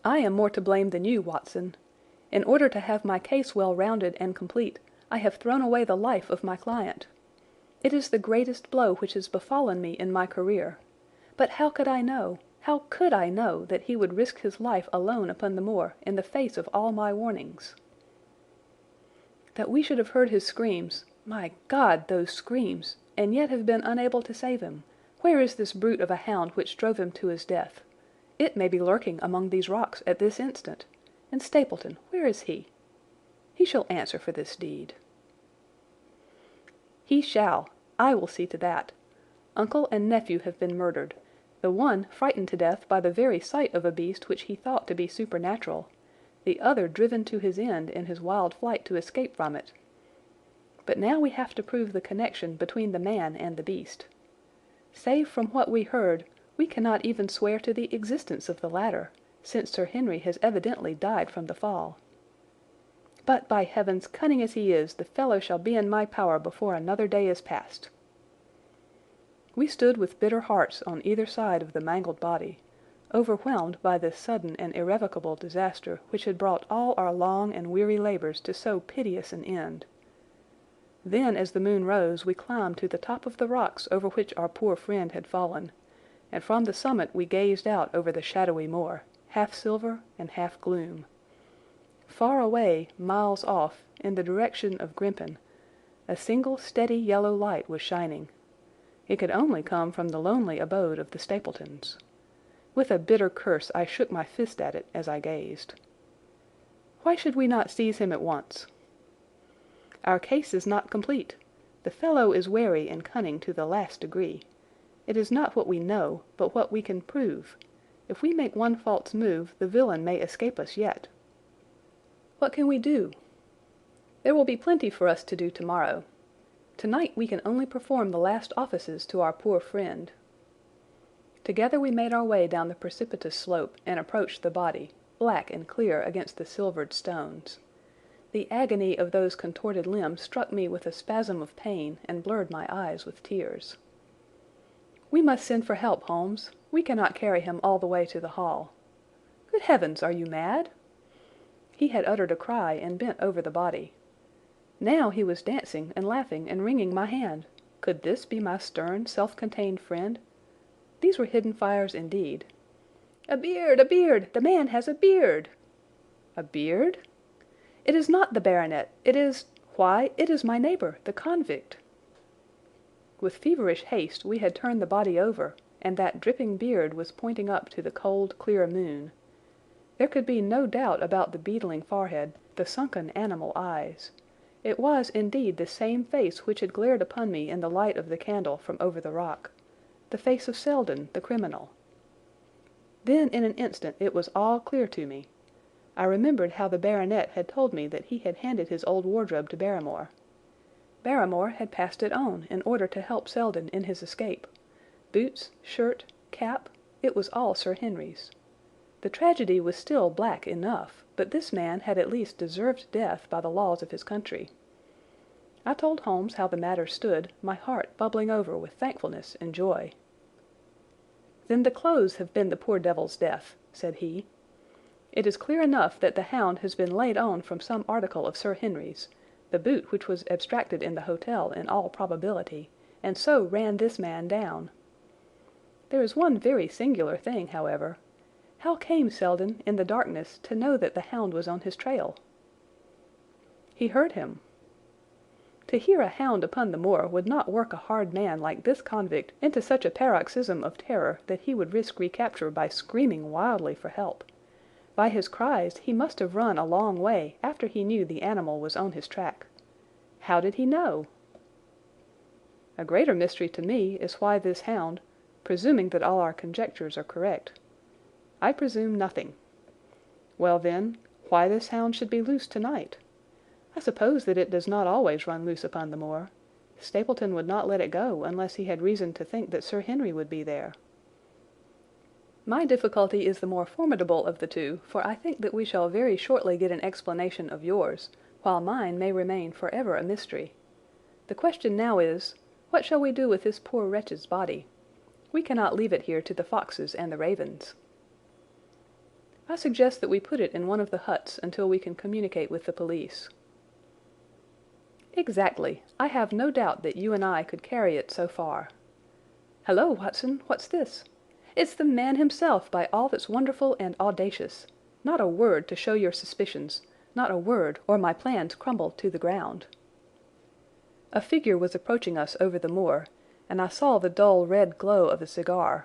"I am more to blame than you, Watson. In order to have my case well rounded and complete, I have thrown away the life of my client. It is the greatest blow which has befallen me in my career. But how could I know that he would risk his life alone upon the moor in the face of all my warnings? That we should have heard his screams, my God, those screams, and yet have been unable to save him! Where is this brute of a hound which drove him to his death? It may be lurking among these rocks at this instant. And Stapleton, where is he? He shall answer for this deed." "He shall. I will see to that. Uncle and nephew have been murdered, the one frightened to death by the very sight of a beast which he thought to be supernatural, the other driven to his end in his wild flight to escape from it. But now we have to prove the connection between the man and the beast. Save from what we heard, we cannot even swear to the existence of the latter, since Sir Henry has evidently died from the fall. But, by heavens, cunning as he is, the fellow shall be in my power before another day is past." We stood with bitter hearts on either side of the mangled body, overwhelmed by this sudden and irrevocable disaster which had brought all our long and weary labours to so piteous an end. Then, as the moon rose, we climbed to the top of the rocks over which our poor friend had fallen, and from the summit we gazed out over the shadowy moor, half silver and half gloom. Far away, miles off, in the direction of Grimpen, a single steady yellow light was shining. It could only come from the lonely abode of the Stapletons. With a bitter curse I shook my fist at it as I gazed. Why should we not seize him at once? Our case is not complete. The fellow is wary and cunning to the last degree. It is not what we know, but what we can prove. If we make one false move, the villain may escape us yet. What can we do? There will be plenty for us to do tomorrow. Tonight we can only perform the last offices to our poor friend. Together we made our way down the precipitous slope and approached the body, black and clear against the silvered stones. The agony of those contorted limbs struck me with a spasm of pain and blurred my eyes with tears. "We must send for help, Holmes. We cannot carry him all the way to the Hall. Good heavens, are you mad?" He had uttered a cry and bent over the body. Now he was dancing and laughing and wringing my hand. Could this be my stern, self-contained friend? These were hidden fires indeed. "A beard! A beard! The man has a beard!" A beard? It is not the baronet. It is—why, it is my neighbour, the convict. With feverish haste we had turned the body over, and that dripping beard was pointing up to the cold, clear moon. There could be no doubt about the beetling forehead, the sunken animal eyes. It was indeed the same face which had glared upon me in the light of the candle from over the rock, the face of Selden, the criminal. Then in an instant it was all clear to me. I remembered how the baronet had told me that he had handed his old wardrobe to Barrymore. Barrymore had passed it on in order to help Selden in his escape. Boots, shirt, cap, it was all Sir Henry's. The tragedy was still black enough, but this man had at least deserved death by the laws of his country. I told Holmes how the matter stood, my heart bubbling over with thankfulness and joy. "Then the clothes have been the poor devil's death," said he. "It is clear enough that the hound has been laid on from some article of Sir Henry's, the boot which was abstracted in the hotel in all probability, and so ran this man down. There is one very singular thing, however. How came Selden, in the darkness, to know that the hound was on his trail?" "He heard him." To hear a hound upon the moor would not work a hard man like this convict into such a paroxysm of terror that he would risk recapture by screaming wildly for help. By his cries he must have run a long way after he knew the animal was on his track. How did he know? A greater mystery to me is why this hound, presuming that all our conjectures are correct. I presume nothing. Well then, why this hound should be loose tonight? I suppose that it does not always run loose upon the moor. Stapleton would not let it go unless he had reason to think that Sir Henry would be there. My difficulty is the more formidable of the two, for I think that we shall very shortly get an explanation of yours, while mine may remain forever a mystery. The question now is, what shall we do with this poor wretch's body? We cannot leave it here to the foxes and the ravens. I suggest that we put it in one of the huts until we can communicate with the police. Exactly. I have no doubt that you and I could carry it so far. Hello, Watson, what's this? It's the man himself, by all that's wonderful and audacious. Not a word to show your suspicions, not a word, or my plans crumble to the ground. A figure was approaching us over the moor, and I saw the dull red glow of a cigar.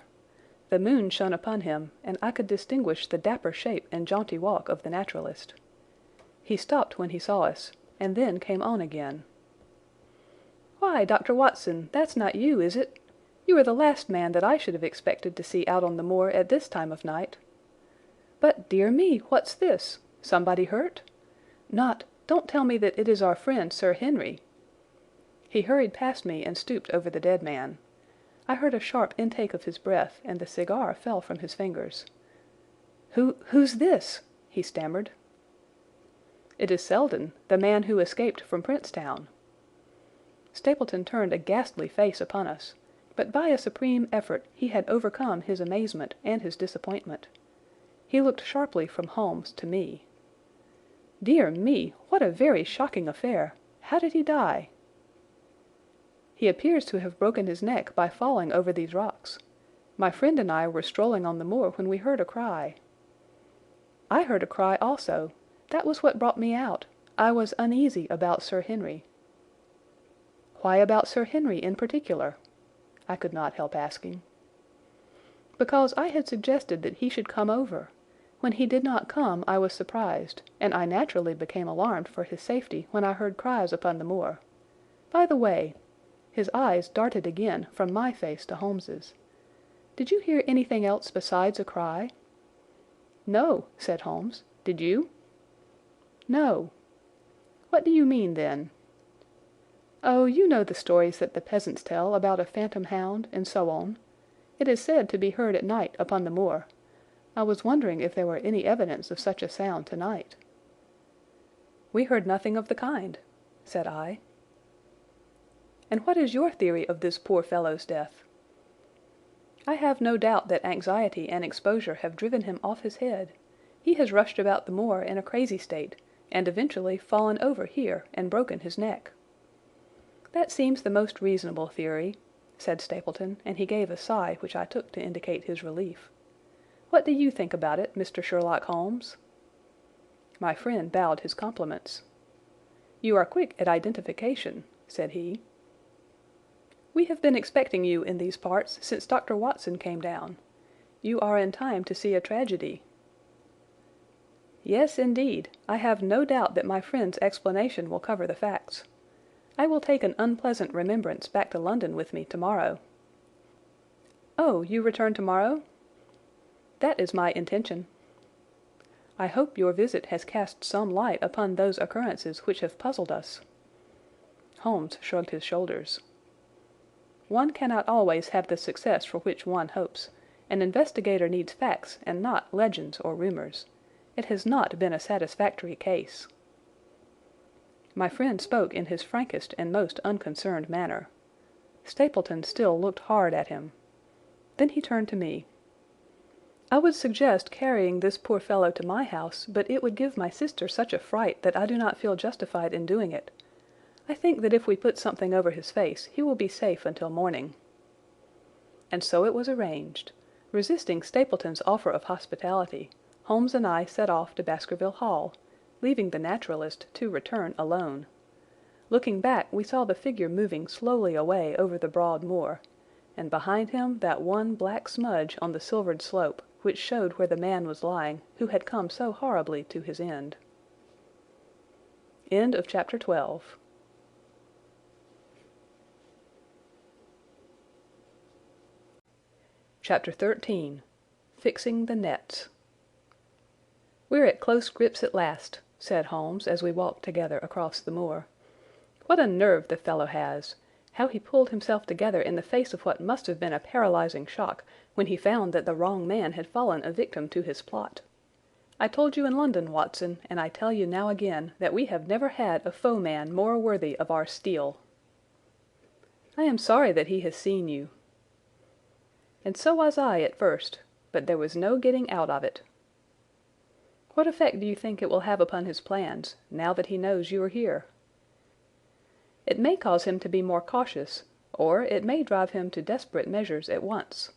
The moon shone upon him, and I could distinguish the dapper shape and jaunty walk of the naturalist. He stopped when he saw us, and then came on again. "Why, Dr. Watson, that's not you, is it? You are the last man that I should have expected to see out on the moor at this time of night. But, dear me, what's this? Somebody hurt? Don't tell me that it is our friend Sir Henry." He hurried past me and stooped over the dead man. I heard a sharp intake of his breath, and the cigar fell from his fingers. "Who's this?" he stammered. "It is Selden, the man who escaped from Princetown." Stapleton turned a ghastly face upon us, but by a supreme effort he had overcome his amazement and his disappointment. He looked sharply from Holmes to me. "Dear me, what a very shocking affair! How did he die?" "He appears to have broken his neck by falling over these rocks. My friend and I were strolling on the moor when we heard a cry." "I heard a cry also. That was what brought me out. I was uneasy about Sir Henry." "Why about Sir Henry in particular?" I could not help asking. "Because I had suggested that he should come over. When he did not come I was surprised, and I naturally became alarmed for his safety when I heard cries upon the moor. By the way," his eyes darted again from my face to Holmes's, "did you hear anything else besides a cry?" "No," said Holmes. "Did you?" "No." "What do you mean, then?" "Oh, you know the stories that the peasants tell about a phantom hound, and so on. It is said to be heard at night upon the moor. I was wondering if there were any evidence of such a sound tonight." "We heard nothing of the kind," said I. "And what is your theory of this poor fellow's death?" "I have no doubt that anxiety and exposure have driven him off his head. He has rushed about the moor in a crazy state, and eventually fallen over here and broken his neck." "That seems the most reasonable theory," said Stapleton, and he gave a sigh which I took to indicate his relief. "What do you think about it, Mr. Sherlock Holmes?" My friend bowed his compliments. "You are quick at identification," said he. "We have been expecting you in these parts since Dr. Watson came down. You are in time to see a tragedy." "Yes, indeed. I have no doubt that my friend's explanation will cover the facts. I will take an unpleasant remembrance back to London with me tomorrow." "Oh, you return tomorrow?" "That is my intention." "I hope your visit has cast some light upon those occurrences which have puzzled us." Holmes shrugged his shoulders. "One cannot always have the success for which one hopes. An investigator needs facts and not legends or rumours. It has not been a satisfactory case." My friend spoke in his frankest and most unconcerned manner. Stapleton still looked hard at him. Then he turned to me. "I would suggest carrying this poor fellow to my house, but it would give my sister such a fright that I do not feel justified in doing it. I think that if we put something over his face he will be safe until morning." And so it was arranged. Resisting Stapleton's offer of hospitality, Holmes and I set off to Baskerville Hall, leaving the naturalist to return alone. Looking back, we saw the figure moving slowly away over the broad moor, and behind him that one black smudge on the silvered slope which showed where the man was lying who had come so horribly to his end. End of chapter 12. Chapter 13. Fixing the Nets. "We're at close grips at last," said Holmes as we walked together across the moor. "What a nerve the fellow has! How he pulled himself together in the face of what must have been a paralyzing shock when he found that the wrong man had fallen a victim to his plot. I told you in London, Watson, and I tell you now again, that we have never had a foeman more worthy of our steel." "I am sorry that he has seen you." "And so was I at first, but there was no getting out of it." "What effect do you think it will have upon his plans, now that he knows you are here?" "It may cause him to be more cautious, or it may drive him to desperate measures at once.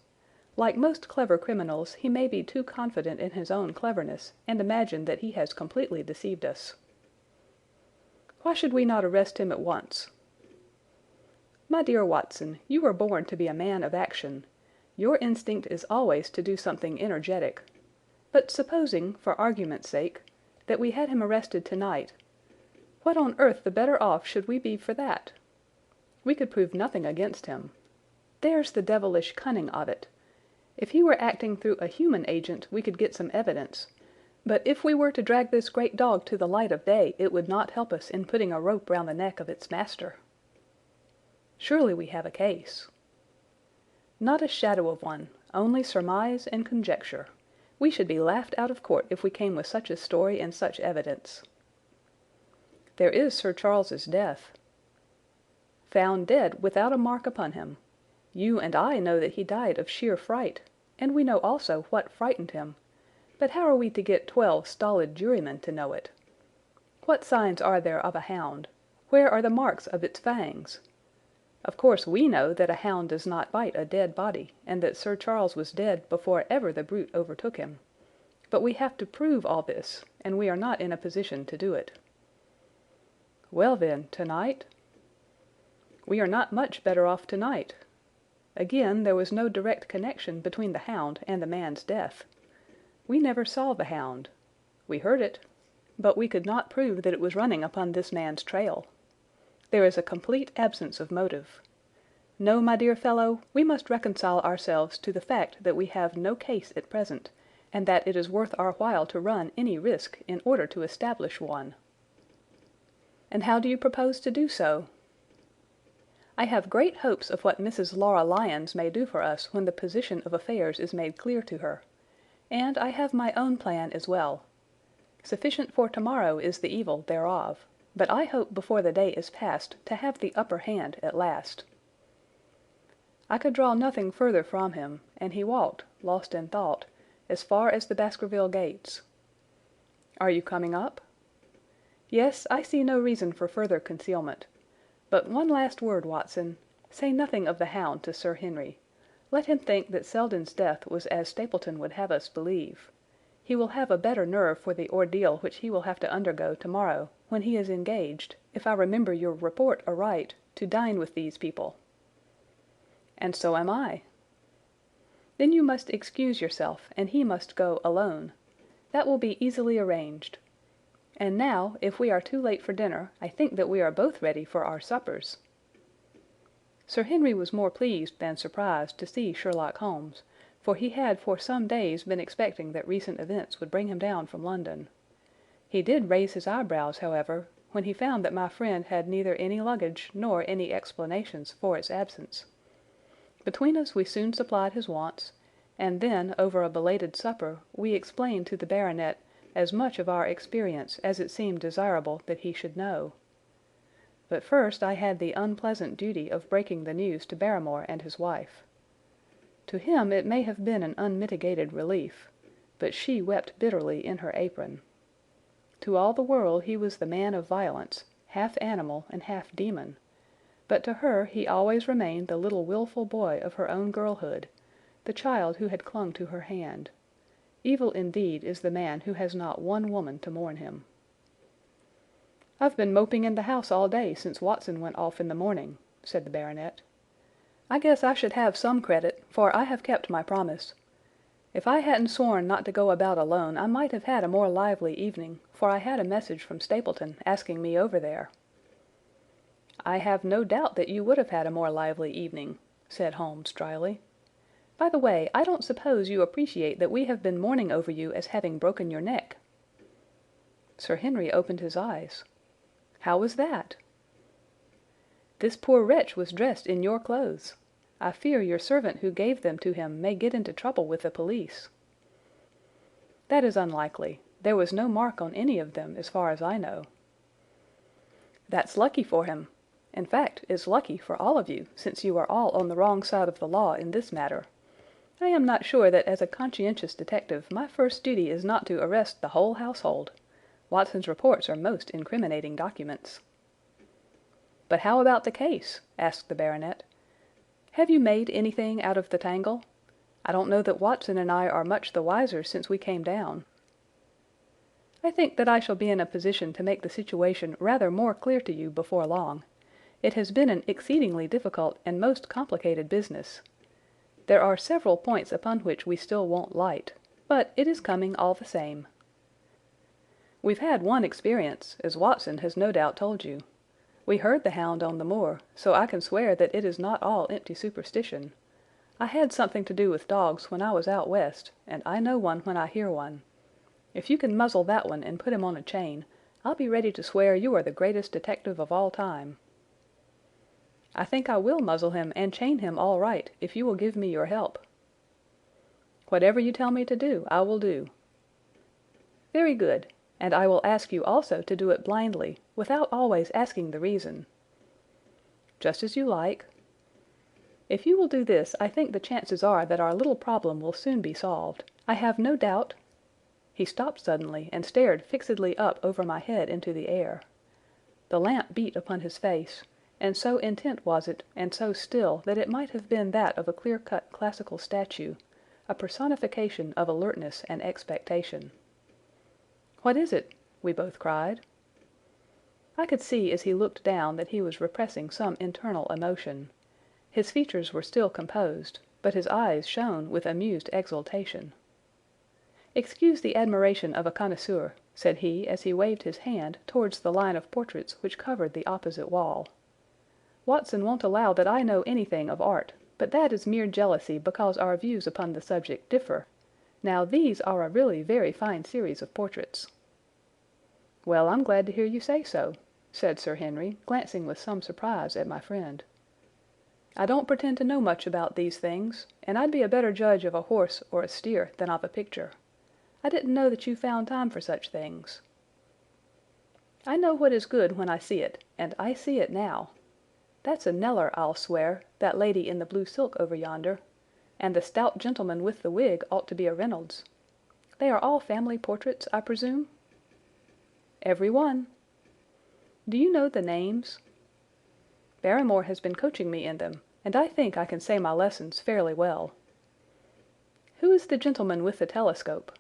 Like most clever criminals, he may be too confident in his own cleverness and imagine that he has completely deceived us." "Why should we not arrest him at once?" "My dear Watson, you were born to be a man of action. Your instinct is always to do something energetic. But supposing, for argument's sake, that we had him arrested tonight, what on earth the better off should we be for that? We could prove nothing against him. There's the devilish cunning of it. If he were acting through a human agent we could get some evidence, but if we were to drag this great dog to the light of day it would not help us in putting a rope round the neck of its master." "Surely we have a case." "Not a shadow of one, only surmise and conjecture. We should be laughed out of court if we came with such a story and such evidence." "There is Sir Charles's death." "Found dead without a mark upon him. You and I know that he died of sheer fright, and we know also what frightened him, but how are we to get 12 stolid jurymen to know it? What signs are there of a hound? Where are the marks of its fangs? Of course we know that a hound does not bite a dead body, and that Sir Charles was dead before ever the brute overtook him. But we have to prove all this, and we are not in a position to do it." "Well then, tonight?" "We are not much better off tonight. Again, there was no direct connection between the hound and the man's death. We never saw the hound. We heard it, but we could not prove that it was running upon this man's trail. There is a complete absence of motive. No, my dear fellow, we must reconcile ourselves to the fact that we have no case at present, and that it is worth our while to run any risk in order to establish one." "And how do you propose to do so?" "I have great hopes of what Mrs. Laura Lyons may do for us when the position of affairs is made clear to her. And I have my own plan as well. Sufficient for tomorrow is the evil thereof, but I hope before the day is past to have the upper hand at last." I could draw nothing further from him, and he walked, lost in thought, as far as the Baskerville gates. "Are you coming up?" Yes, I see no reason for further concealment. But one last word, Watson. Say nothing of the Hound to Sir Henry. Let him think that Selden's death was as Stapleton would have us believe. He will have a better nerve for the ordeal which he will have to undergo tomorrow, when he is engaged, if I remember your report aright, to dine with these people." "And so am I." "Then you must excuse yourself, and he must go alone. That will be easily arranged. And now, if we are too late for dinner, I think that we are both ready for our suppers." Sir Henry was more pleased than surprised to see Sherlock Holmes, for he had for some days been expecting that recent events would bring him down from London. He did raise his eyebrows, however, when he found that my friend had neither any luggage nor any explanations for its absence. Between us we soon supplied his wants, and then, over a belated supper, we explained to the baronet as much of our experience as it seemed desirable that he should know. But first I had the unpleasant duty of breaking the news to Barrymore and his wife. To him it may have been an unmitigated relief, but she wept bitterly in her apron. To all the world he was the man of violence, half animal and half demon, but to her he always remained the little wilful boy of her own girlhood, the child who had clung to her hand. Evil indeed is the man who has not one woman to mourn him. "I've been moping in the house all day since Watson went off in the morning," said the baronet. "I guess I should have some credit, for I have kept my promise. If I hadn't sworn not to go about alone, I might have had a more lively evening, for I had a message from Stapleton asking me over there." "I have no doubt that you would have had a more lively evening," said Holmes dryly. "By the way, I don't suppose you appreciate that we have been mourning over you as having broken your neck." Sir Henry opened his eyes. "How was that?" "This poor wretch was dressed in your clothes. I fear your servant who gave them to him may get into trouble with the police." "That is unlikely. There was no mark on any of them, as far as I know." "That's lucky for him. In fact, it's lucky for all of you, since you are all on the wrong side of the law in this matter. I am not sure that as a conscientious detective my first duty is not to arrest the whole household. Watson's reports are most incriminating documents." "But how about the case?" asked the baronet. "Have you made anything out of the tangle? I don't know that Watson and I are much the wiser since we came down." "I think that I shall be in a position to make the situation rather more clear to you before long. It has been an exceedingly difficult and most complicated business. There are several points upon which we still want light, but it is coming all the same. We've had one experience, as Watson has no doubt told you. We heard the hound on the moor, so I can swear that it is not all empty superstition. I had something to do with dogs when I was out west, and I know one when I hear one. If you can muzzle that one and put him on a chain, I'll be ready to swear you are the greatest detective of all time." "I think I will muzzle him and chain him all right, if you will give me your help." "Whatever you tell me to do, I will do." "Very good. And I will ask you also to do it blindly, without always asking the reason." "Just as you like." "If you will do this, I think the chances are that our little problem will soon be solved. I have no doubt—" He stopped suddenly and stared fixedly up over my head into the air. The lamp beat upon his face, and so intent was it and so still that it might have been that of a clear-cut classical statue, a personification of alertness and expectation. "What is it?" we both cried. I could see as he looked down that he was repressing some internal emotion. His features were still composed, but his eyes shone with amused exultation. "Excuse the admiration of a connoisseur," said he as he waved his hand towards the line of portraits which covered the opposite wall. "Watson won't allow that I know anything of art, but that is mere jealousy because our views upon the subject differ. Now these are a really very fine series of portraits." "Well, I'm glad to hear you say so," said Sir Henry, glancing with some surprise at my friend. "I don't pretend to know much about these things, and I'd be a better judge of a horse or a steer than of a picture. I didn't know that you found time for such things." "I know what is good when I see it, and I see it now. That's a Kneller, I'll swear, that lady in the blue silk over yonder, and the stout gentleman with the wig ought to be a Reynolds. They are all family portraits, I presume?" "Every one." Do you know the names?" "Barrymore has been coaching me in them, and I think I can say my lessons fairly well." "Who is the gentleman with the telescope?"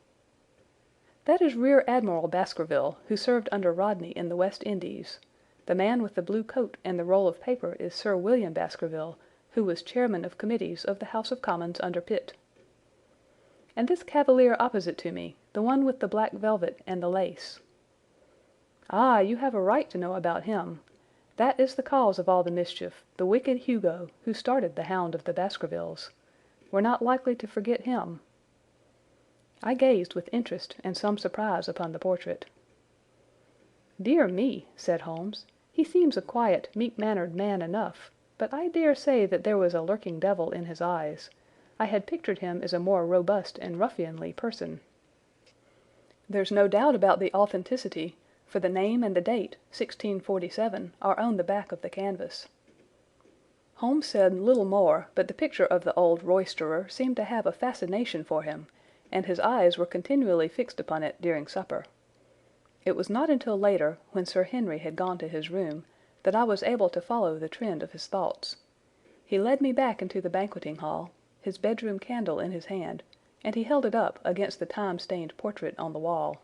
"That is Rear Admiral Baskerville, who served under Rodney in the West Indies. The man with the blue coat and the roll of paper is Sir William Baskerville, who was chairman of committees of the House of Commons under Pitt." "And this cavalier opposite to me, the one with the black velvet and the lace?" "Ah, you have a right to know about him. That is the cause of all the mischief, the wicked Hugo, who started the Hound of the Baskervilles. We're not likely to forget him." I gazed with interest and some surprise upon the portrait. "Dear me," said Holmes, "he seems a quiet, meek-mannered man enough, but I dare say that there was a lurking devil in his eyes. I had pictured him as a more robust and ruffianly person." "There's no doubt about the authenticity, for the name and the date, 1647, are on the back of the canvas." Holmes said little more, but the picture of the old roisterer seemed to have a fascination for him, and his eyes were continually fixed upon it during supper. It was not until later, when Sir Henry had gone to his room, that I was able to follow the trend of his thoughts. He led me back into the banqueting hall, his bedroom candle in his hand, and he held it up against the time-stained portrait on the wall.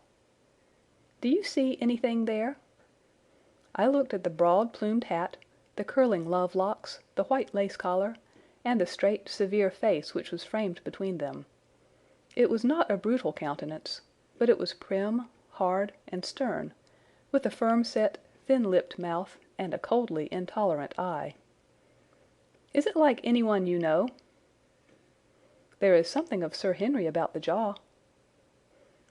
"Do you see anything there?" I looked at the broad plumed hat, the curling love locks, the white lace collar, and the straight, severe face which was framed between them. It was not a brutal countenance, but it was prim, hard, and stern, with a firm-set, thin-lipped mouth and a coldly intolerant eye. "Is it like anyone you know?" "There is something of Sir Henry about the jaw."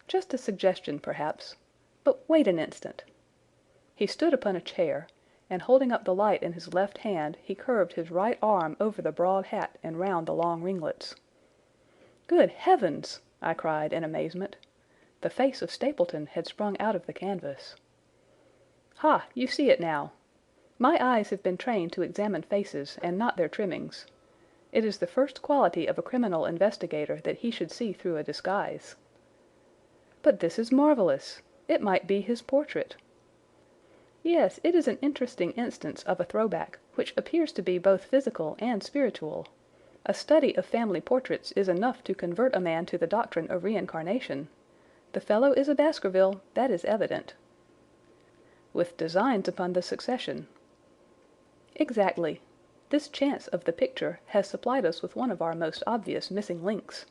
"Just a suggestion, perhaps. But wait an instant." He stood upon a chair, and holding up the light in his left hand, he curved his right arm over the broad hat and round the long ringlets. "Good heavens!" I cried in amazement. The face of Stapleton had sprung out of the canvas. "Ha! You see it now. My eyes have been trained to examine faces and not their trimmings. It is the first quality of a criminal investigator that he should see through a disguise." "But this is marvellous! It might be his portrait." "Yes, it is an interesting instance of a throwback, which appears to be both physical and spiritual. A study of family portraits is enough to convert a man to the doctrine of reincarnation. The fellow is a Baskerville, that is evident." "With designs upon the succession." "Exactly. This chance of the picture has supplied us with one of our most obvious missing links.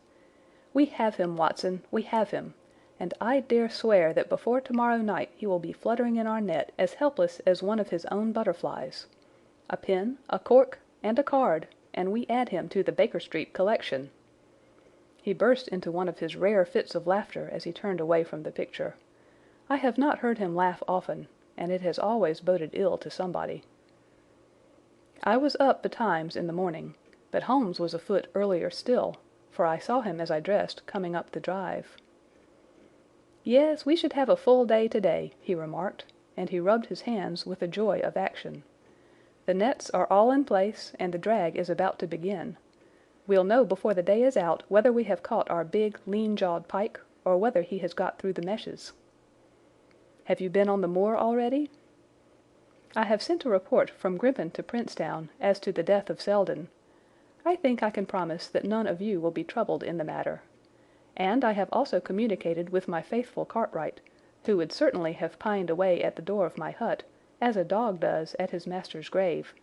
We have him, Watson, we have him, and I dare swear that before tomorrow night he will be fluttering in our net as helpless as one of his own butterflies. A pen, a cork, and a card, and we add him to the Baker Street collection." He burst into one of his rare fits of laughter as he turned away from the picture. I have not heard him laugh often, and it has always boded ill to somebody. I was up betimes in the morning, but Holmes was afoot earlier still, for I saw him as I dressed coming up the drive. "Yes, we should have a full day today," he remarked, and he rubbed his hands with the joy of action. "The nets are all in place, and the drag is about to begin. We'll know before the day is out whether we have caught our big, lean-jawed pike, or whether he has got through the meshes." "Have you been on the moor already?" "I have sent a report from Grimpen to Princetown as to the death of Selden. I think I can promise that none of you will be troubled in the matter. And I have also communicated with my faithful Cartwright, who would certainly have pined away at the door of my hut, as a dog does at his master's grave,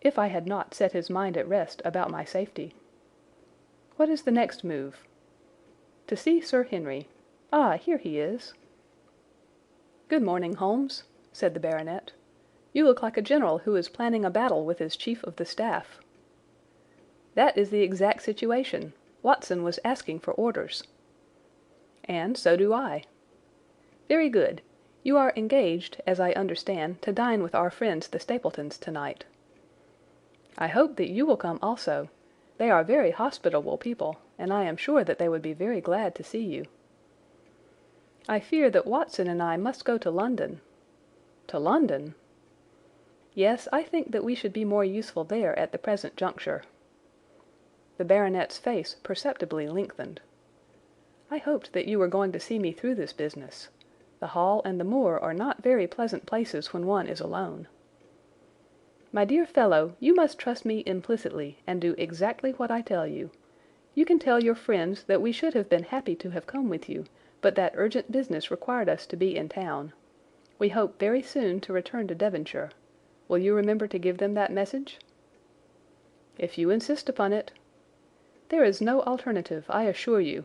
if I had not set his mind at rest about my safety." "What is the next move?" "To see Sir Henry. Ah, here he is." "Good morning, Holmes," said the baronet. "You look like a general who is planning a battle with his chief of the staff." "That is the exact situation. Watson was asking for orders." "And so do I." "Very good. You are engaged, as I understand, to dine with our friends the Stapletons tonight." "I hope that you will come also. They are very hospitable people, and I am sure that they would be very glad to see you." "I fear that Watson and I must go to London." "To London?" "Yes, I think that we should be more useful there at the present juncture." The baronet's face perceptibly lengthened. "I hoped that you were going to see me through this business. The Hall and the moor are not very pleasant places when one is alone." "My dear fellow, you must trust me implicitly, and do exactly what I tell you. You can tell your friends that we should have been happy to have come with you, but that urgent business required us to be in town. We hope very soon to return to Devonshire. Will you remember to give them that message?" "If you insist upon it." "There is no alternative, I assure you."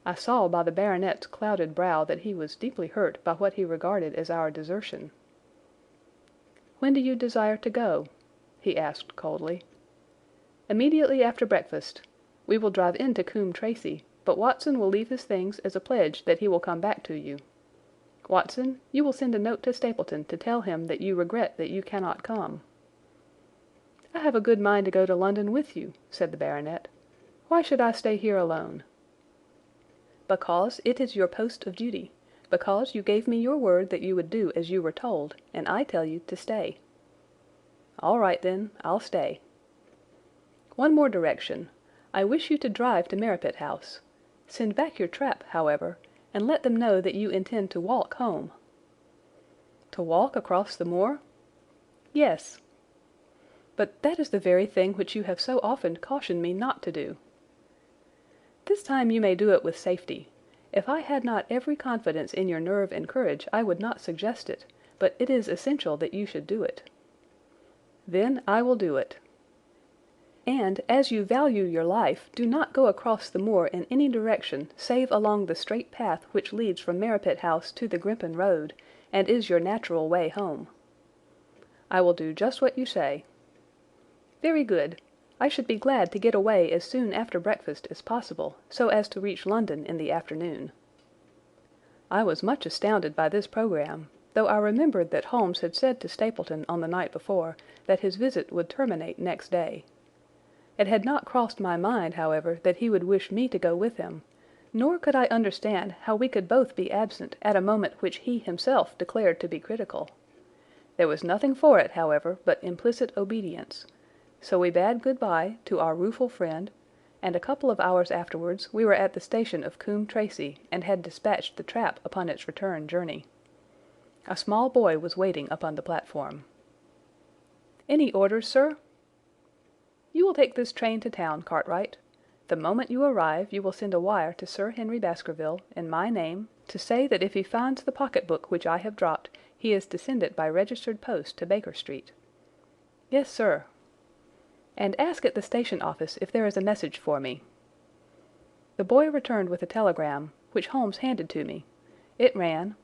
I saw by the baronet's clouded brow that he was deeply hurt by what he regarded as our desertion. "When do you desire to go?" he asked coldly. "Immediately after breakfast. We will drive into Coombe Tracey, but Watson will leave his things as a pledge that he will come back to you. Watson, you will send a note to Stapleton to tell him that you regret that you cannot come." "I have a good mind to go to London with you," said the baronet. "Why should I stay here alone?" "Because it is your post of duty. Because you gave me your word that you would do as you were told, and I tell you to stay." "All right, then, I'll stay." "One more direction. I wish you to drive to Merripit House. Send back your trap, however, and let them know that you intend to walk home." "To walk across the moor?" "Yes." "But that is the very thing which you have so often cautioned me not to do." "This time you may do it with safety. If I had not every confidence in your nerve and courage I would not suggest it, but it is essential that you should do it." "Then I will do it." "And as you value your life, do not go across the moor in any direction save along the straight path which leads from Merripit House to the Grimpen Road, and is your natural way home." "I will do just what you say." "Very good. I should be glad to get away as soon after breakfast as possible, so as to reach London in the afternoon." I was much astounded by this programme, though I remembered that Holmes had said to Stapleton on the night before that his visit would terminate next day. It had not crossed my mind, however, that he would wish me to go with him, nor could I understand how we could both be absent at a moment which he himself declared to be critical. There was nothing for it, however, but implicit obedience. So we bade good-bye to our rueful friend, and a couple of hours afterwards we were at the station of Coombe Tracey, and had dispatched the trap upon its return journey. A small boy was waiting upon the platform. "Any orders, sir?" "You will take this train to town, Cartwright. The moment you arrive you will send a wire to Sir Henry Baskerville, in my name, to say that if he finds the pocket-book which I have dropped, he is to send it by registered post to Baker Street." "Yes, sir." "And ask at the station office if there is a message for me." The boy returned with a telegram, which Holmes handed to me. It ran,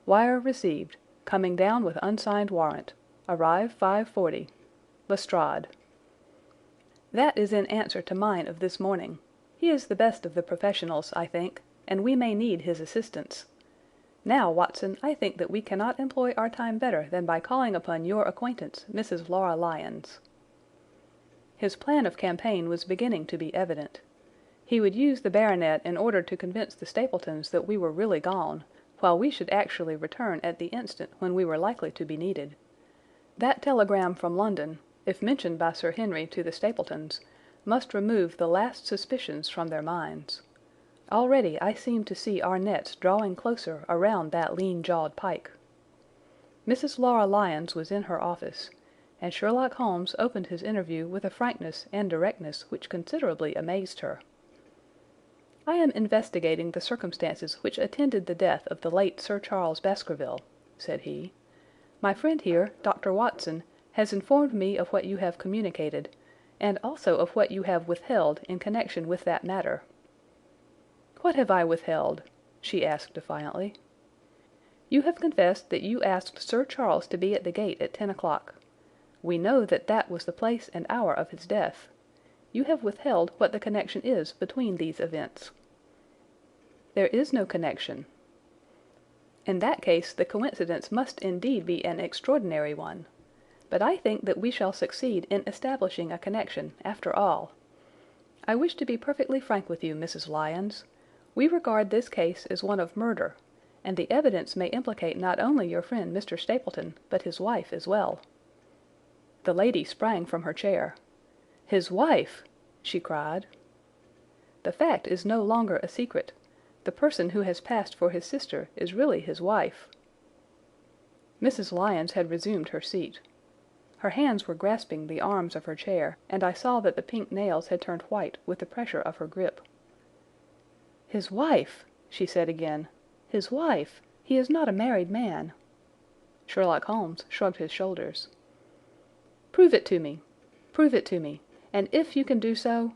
"Wire received. Coming down with unsigned warrant. Arrive 5:40. Lestrade." That is in answer to mine of this morning. He is the best of the professionals, I think, and we may need his assistance. Now, Watson, I think that we cannot employ our time better than by calling upon your acquaintance, Mrs. Laura Lyons. His plan of campaign was beginning to be evident. He would use the baronet in order to convince the Stapletons that we were really gone, while we should actually return at the instant when we were likely to be needed. That telegram from London, if mentioned by Sir Henry to the Stapletons, must remove the last suspicions from their minds. Already I seem to see our nets drawing closer around that lean-jawed pike. Mrs. Laura Lyons was in her office, and Sherlock Holmes opened his interview with a frankness and directness which considerably amazed her. "I am investigating the circumstances which attended the death of the late Sir Charles Baskerville," said he. "My friend here, Dr. Watson, has informed me of what you have communicated, and also of what you have withheld in connection with that matter." "What have I withheld?" she asked defiantly. "You have confessed that you asked Sir Charles to be at the gate at 10 o'clock. We know that that was the place and hour of his death. You have withheld what the connection is between these events." "There is no connection." "In that case the coincidence must indeed be an extraordinary one. But I think that we shall succeed in establishing a connection, after all. I wish to be perfectly frank with you, Mrs. Lyons. We regard this case as one of murder, and the evidence may implicate not only your friend Mr. Stapleton, but his wife as well." The lady sprang from her chair. "His wife!" she cried. "The fact is no longer a secret. The person who has passed for his sister is really his wife." Mrs. Lyons had resumed her seat. Her hands were grasping the arms of her chair, and I saw that the pink nails had turned white with the pressure of her grip. "His wife!" she said again. "His wife! He is not a married man." Sherlock Holmes shrugged his shoulders. "Prove it to me. Prove it to me. And if you can do so—"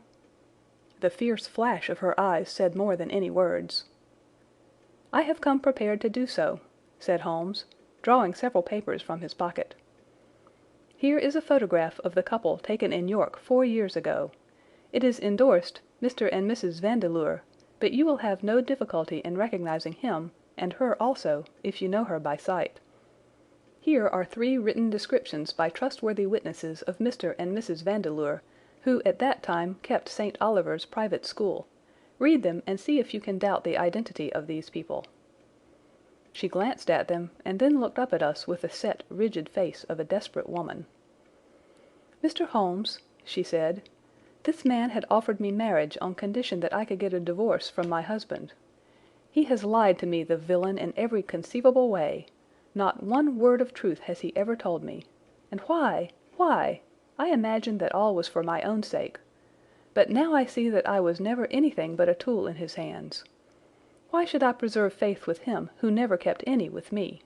The fierce flash of her eyes said more than any words. "I have come prepared to do so," said Holmes, drawing several papers from his pocket. "Here is a photograph of the couple taken in York 4 years ago. It is endorsed Mr. and Mrs. Vandeleur, but you will have no difficulty in recognizing him, and her also, if you know her by sight. Here are 3 written descriptions by trustworthy witnesses of Mr. and Mrs. Vandeleur, who at that time kept St. Oliver's private school. Read them and see if you can doubt the identity of these people." She glanced at them and then looked up at us with the set, rigid face of a desperate woman. "Mr. Holmes," she said, "this man had offered me marriage on condition that I could get a divorce from my husband. He has lied to me, the villain, in every conceivable way. Not one word of truth has he ever told me. And why? Why? I imagined that all was for my own sake. But now I see that I was never anything but a tool in his hands. Why should I preserve faith with him who never kept any with me?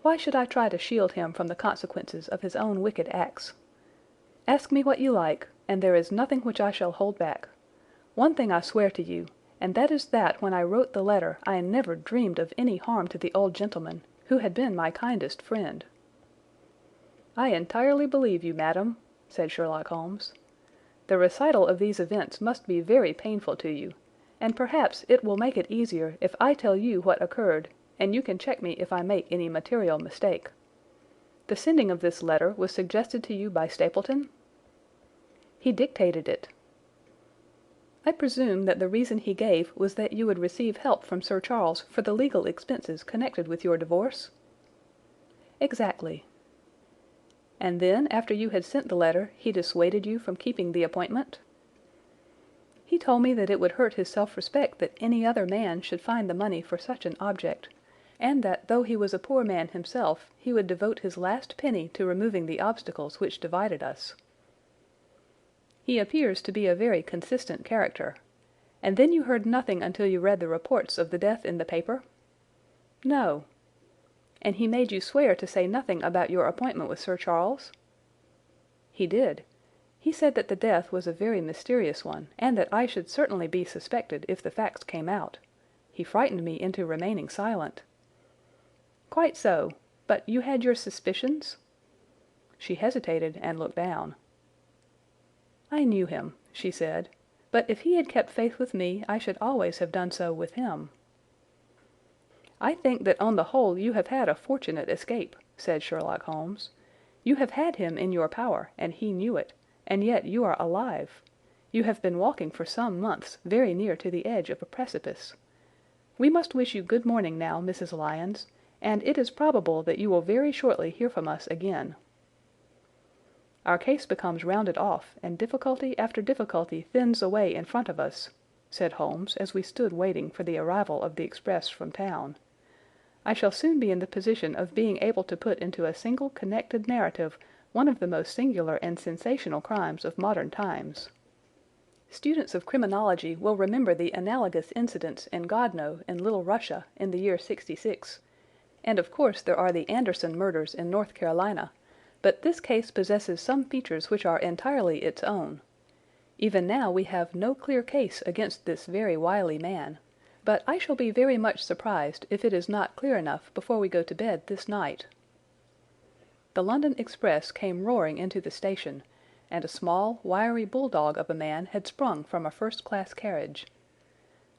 Why should I try to shield him from the consequences of his own wicked acts? Ask me what you like, and there is nothing which I shall hold back. One thing I swear to you, and that is that when I wrote the letter I never dreamed of any harm to the old gentleman, who had been my kindest friend." "I entirely believe you, madam," said Sherlock Holmes. "The recital of these events must be very painful to you, and perhaps it will make it easier if I tell you what occurred, and you can check me if I make any material mistake. The sending of this letter was suggested to you by Stapleton?" "He dictated it." "I presume that the reason he gave was that you would receive help from Sir Charles for the legal expenses connected with your divorce?" "Exactly." "And then, after you had sent the letter, he dissuaded you from keeping the appointment?" "He told me that it would hurt his self-respect that any other man should find the money for such an object, and that though he was a poor man himself, he would devote his last penny to removing the obstacles which divided us." "He appears to be a very consistent character. And then you heard nothing until you read the reports of the death in the paper?" "No." "And he made you swear to say nothing about your appointment with Sir Charles?" "He did. He said that the death was a very mysterious one, and that I should certainly be suspected if the facts came out. He frightened me into remaining silent." "Quite so. But you had your suspicions?" She hesitated and looked down. "I knew him," she said, "but if he had kept faith with me, I should always have done so with him." "I think that on the whole you have had a fortunate escape," said Sherlock Holmes. "You have had him in your power, and he knew it, and yet you are alive. You have been walking for some months very near to the edge of a precipice. We must wish you good morning now, Mrs. Lyons, and it is probable that you will very shortly hear from us again." "Our case becomes rounded off, and difficulty after difficulty thins away in front of us," said Holmes as we stood waiting for the arrival of the express from town. "I shall soon be in the position of being able to put into a single connected narrative one of the most singular and sensational crimes of modern times. Students of criminology will remember the analogous incidents in Godno in Little Russia in the year '66, and of course there are the Anderson murders in North Carolina, but this case possesses some features which are entirely its own. Even now we have no clear case against this very wily man, but I shall be very much surprised if it is not clear enough before we go to bed this night." The London express came roaring into the station, and a small, wiry bulldog of a man had sprung from a first-class carriage.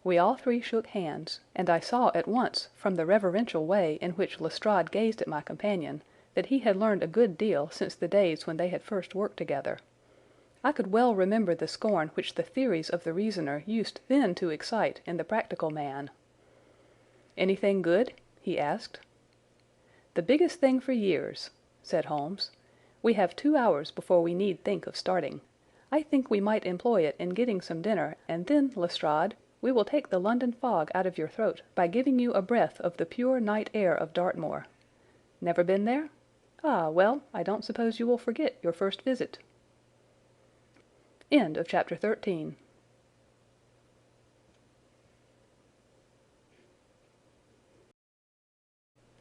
We all 3 shook hands, and I saw at once from the reverential way in which Lestrade gazed at my companion that he had learned a good deal since the days when they had first worked together. I could well remember the scorn which the theories of the reasoner used then to excite in the practical man. "Anything good?" he asked. "The biggest thing for years," said Holmes. "We have 2 hours before we need think of starting. I think we might employ it in getting some dinner, and then, Lestrade, we will take the London fog out of your throat by giving you a breath of the pure night air of Dartmoor. Never been there? Ah, well, I don't suppose you will forget your first visit. End of Chapter 13.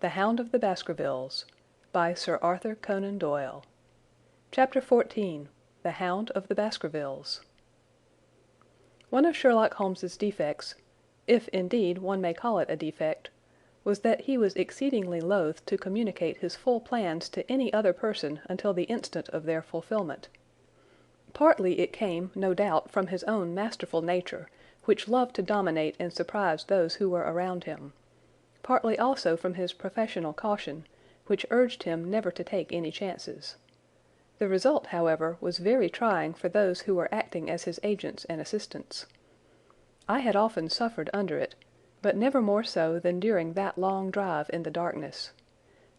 The Hound of the Baskervilles, by Sir Arthur Conan Doyle. Chapter 14. The Hound of the Baskervilles. One of Sherlock Holmes's defects, if indeed one may call it a defect, was that he was exceedingly loath to communicate his full plans to any other person until the instant of their fulfilment. Partly it came, no doubt, from his own masterful nature, which loved to dominate and surprise those who were around him. Partly also from his professional caution, which urged him never to take any chances. The result, however, was very trying for those who were acting as his agents and assistants. I had often suffered under it, but never more so than during that long drive in the darkness.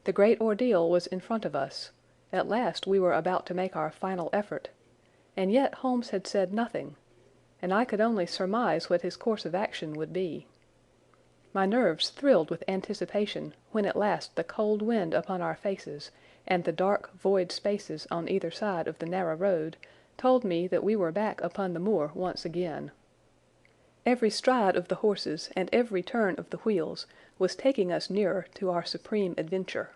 The great ordeal was in front of us. At last we were about to make our final effort, and yet Holmes had said nothing, and I could only surmise what his course of action would be. My nerves thrilled with anticipation when at last the cold wind upon our faces and the dark, void spaces on either side of the narrow road told me that we were back upon the moor once again. Every stride of the horses and every turn of the wheels was taking us nearer to our supreme adventure.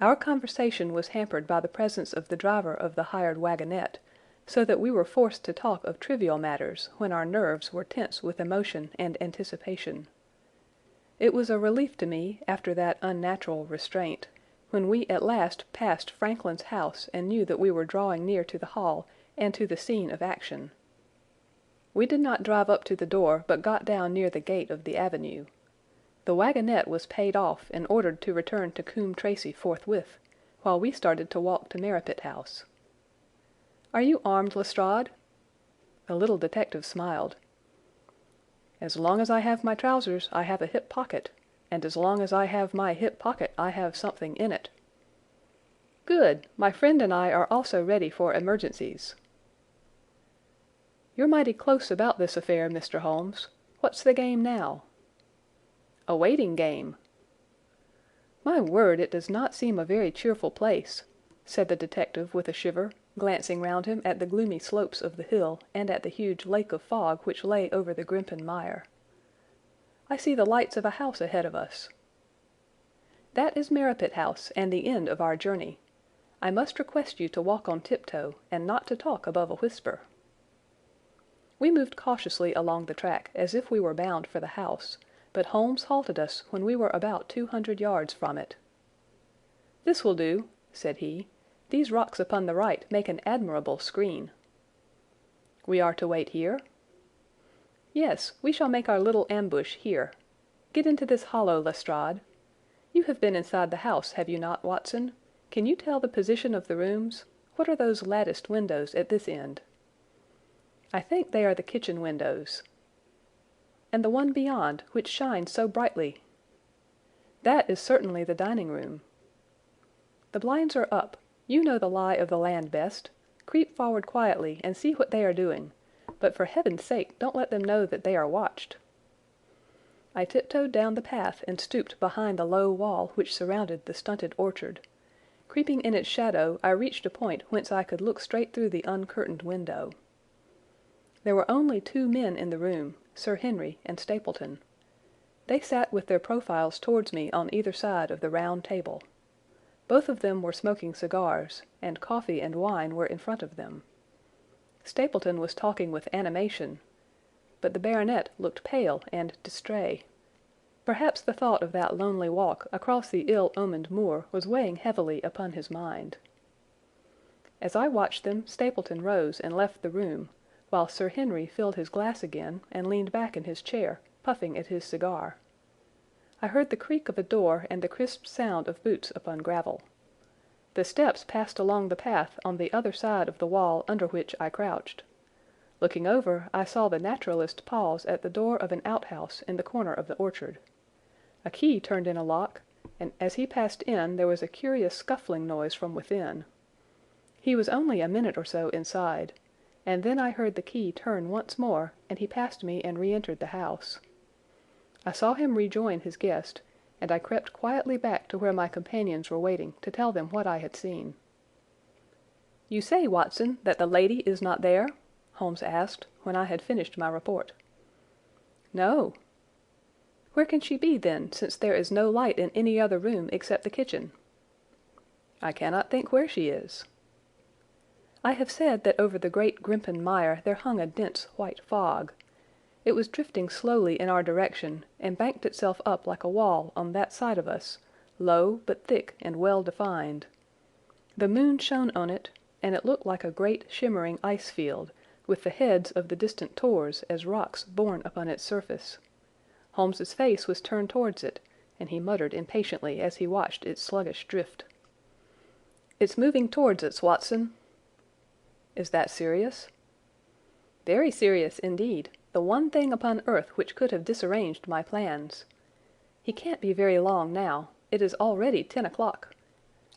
Our conversation was hampered by the presence of the driver of the hired wagonette, so that we were forced to talk of trivial matters when our nerves were tense with emotion and anticipation. It was a relief to me, after that unnatural restraint, when we at last passed Franklin's house and knew that we were drawing near to the hall and to the scene of action. We did not drive up to the door, but got down near the gate of the avenue. The wagonette was paid off and ordered to return to Coombe Tracey forthwith, while we started to walk to Merripit House. "Are you armed, Lestrade?" The little detective smiled. "As long as I have my trousers, I have a hip pocket, and as long as I have my hip pocket, I have something in it." "Good! My friend and I are also ready for emergencies." "You're mighty close about this affair, Mr. Holmes. What's the game now?" "A waiting game." "My word, it does not seem a very cheerful place," said the detective with a shiver, glancing round him at the gloomy slopes of the hill and at the huge lake of fog which lay over the Grimpen Mire. "I see the lights of a house ahead of us." "That is Merripit House and the end of our journey. I must request you to walk on tiptoe and not to talk above a whisper." We moved cautiously along the track as if we were bound for the house, but Holmes halted us when we were about 200 yards from it. "This will do," said he. "These rocks upon the right make an admirable screen." "We are to wait here?" "Yes, we shall make our little ambush here. Get into this hollow, Lestrade. You have been inside the house, have you not, Watson? Can you tell the position of the rooms? What are those latticed windows at this end?" "I think they are the kitchen windows." "And the one beyond, which shines so brightly?" "That is certainly the dining room." "The blinds are up. You know the lie of the land best. Creep forward quietly and see what they are doing, but for heaven's sake don't let them know that they are watched." I tiptoed down the path and stooped behind the low wall which surrounded the stunted orchard. Creeping in its shadow, I reached a point whence I could look straight through the uncurtained window. There were only two men in the room, Sir Henry and Stapleton. They sat with their profiles towards me on either side of the round table. Both of them were smoking cigars, and coffee and wine were in front of them. Stapleton was talking with animation, but the baronet looked pale and distrait. Perhaps the thought of that lonely walk across the ill-omened moor was weighing heavily upon his mind. As I watched them, Stapleton rose and left the room, while Sir Henry filled his glass again and leaned back in his chair, puffing at his cigar. I heard the creak of a door and the crisp sound of boots upon gravel. The steps passed along the path on the other side of the wall under which I crouched. Looking over, I saw the naturalist pause at the door of an outhouse in the corner of the orchard. A key turned in a lock, and as he passed in there was a curious scuffling noise from within. He was only a minute or so inside, and then I heard the key turn once more, and he passed me and re-entered the house. I saw him rejoin his guest, and I crept quietly back to where my companions were waiting to tell them what I had seen. "You say, Watson, that the lady is not there?" Holmes asked, when I had finished my report. "No." "Where can she be, then, since there is no light in any other room except the kitchen?" "I cannot think where she is." I have said that over the great Grimpen Mire there hung a dense white fog. It was drifting slowly in our direction, and banked itself up like a wall on that side of us, low but thick and well defined. The moon shone on it, and it looked like a great shimmering ice field, with the heads of the distant tors as rocks borne upon its surface. Holmes's face was turned towards it, and he muttered impatiently as he watched its sluggish drift. "It's moving towards us, Watson." "Is that serious?" "Very serious indeed. The one thing upon earth which could have disarranged my plans. He can't be very long now. It is already 10 o'clock.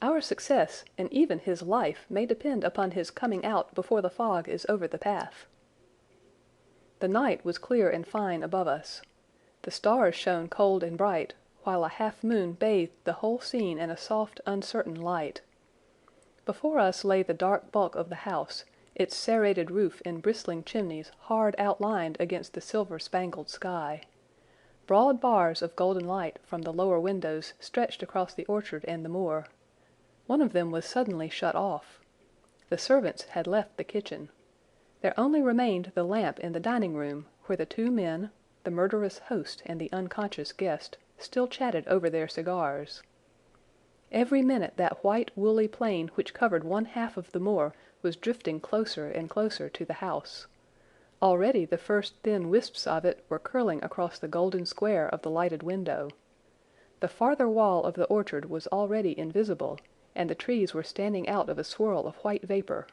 Our success, and even his life, may depend upon his coming out before the fog is over the path." The night was clear and fine above us. The stars shone cold and bright, while a half-moon bathed the whole scene in a soft, uncertain light. Before us lay the dark bulk of the house, its serrated roof and bristling chimneys hard outlined against the silver-spangled sky. Broad bars of golden light from the lower windows stretched across the orchard and the moor. One of them was suddenly shut off. The servants had left the kitchen. There only remained the lamp in the dining-room, where the two men, the murderous host and the unconscious guest, still chatted over their cigars. Every minute that white woolly plain which covered one half of the moor was drifting closer and closer to the house. Already the first thin wisps of it were curling across the golden square of the lighted window. The farther wall of the orchard was already invisible, and the trees were standing out of a swirl of white vapour.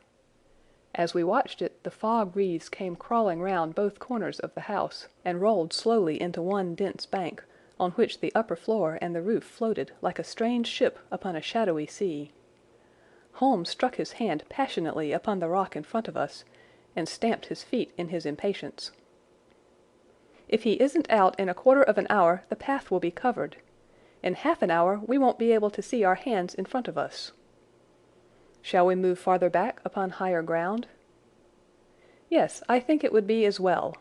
As we watched it, the fog wreaths came crawling round both corners of the house, and rolled slowly into one dense bank, on which the upper floor and the roof floated like a strange ship upon a shadowy sea. Holmes struck his hand passionately upon the rock in front of us, and stamped his feet in his impatience. "If he isn't out in a quarter of an hour, the path will be covered. In half an hour we won't be able to see our hands in front of us." "Shall we move farther back upon higher ground?" "Yes, I think it would be as well."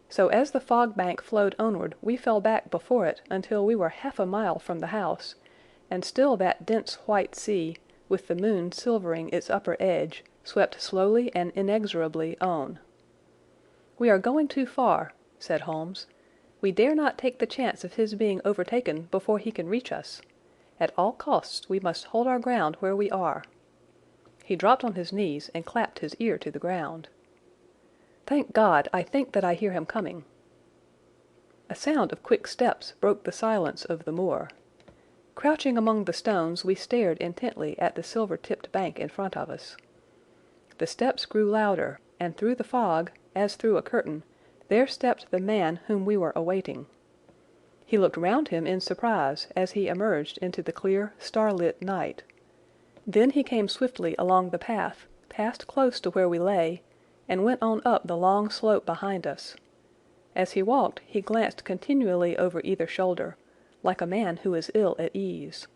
So as the fog bank flowed onward we fell back before it until we were half a mile from the house, and still that dense white sea, with the moon silvering its upper edge, swept slowly and inexorably on. "We are going too far," said Holmes. "We dare not take the chance of his being overtaken before he can reach us. At all costs we must hold our ground where we are." He dropped on his knees and clapped his ear to the ground. "Thank God, I think that I hear him coming." A sound of quick steps broke the silence of the moor. Crouching among the stones, we stared intently at the silver-tipped bank in front of us. The steps grew louder, and through the fog, as through a curtain, there stepped the man whom we were awaiting. He looked round him in surprise as he emerged into the clear, starlit night. Then he came swiftly along the path, passed close to where we lay, and went on up the long slope behind us. As he walked, he glanced continually over either shoulder, like a man who is ill at ease.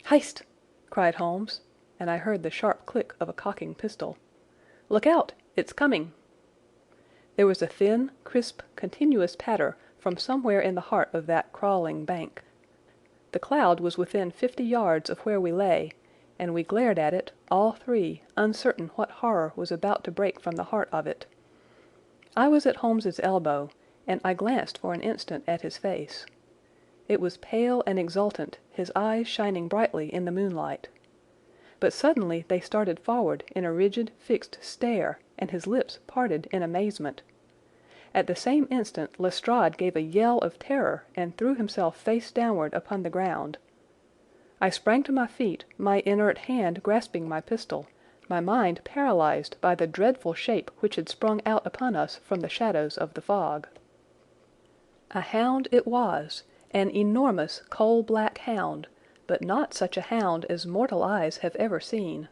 "Hist!" cried Holmes, and I heard the sharp click of a cocking pistol. "Look out! It's coming!" There was a thin, crisp, continuous patter from somewhere in the heart of that crawling bank. The cloud was within 50 yards of where we lay, and we glared at it, all three, uncertain what horror was about to break from the heart of it. I was at Holmes's elbow, and I glanced for an instant at his face. It was pale and exultant, his eyes shining brightly in the moonlight. But suddenly they started forward in a rigid, fixed stare, and his lips parted in amazement. At the same instant Lestrade gave a yell of terror and threw himself face downward upon the ground. I sprang to my feet, my inert hand grasping my pistol, my mind paralyzed by the dreadful shape which had sprung out upon us from the shadows of the fog. A hound it was, an enormous coal-black hound, but not such a hound as mortal eyes have ever seen.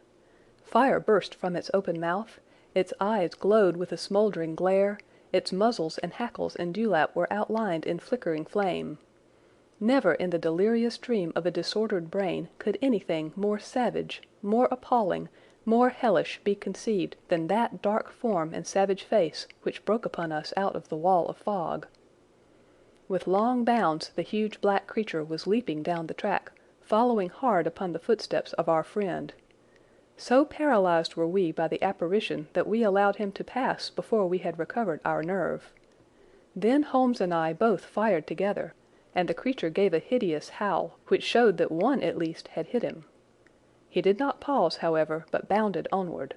Fire burst from its open mouth, its eyes glowed with a smouldering glare, its muzzles and hackles and dewlap were outlined in flickering flame. Never in the delirious dream of a disordered brain could anything more savage, more appalling, more hellish be conceived than that dark form and savage face which broke upon us out of the wall of fog. With long bounds the huge black creature was leaping down the track, following hard upon the footsteps of our friend. So paralyzed were we by the apparition that we allowed him to pass before we had recovered our nerve. Then Holmes and I both fired together, and the creature gave a hideous howl, which showed that one at least had hit him. He did not pause, however, but bounded onward.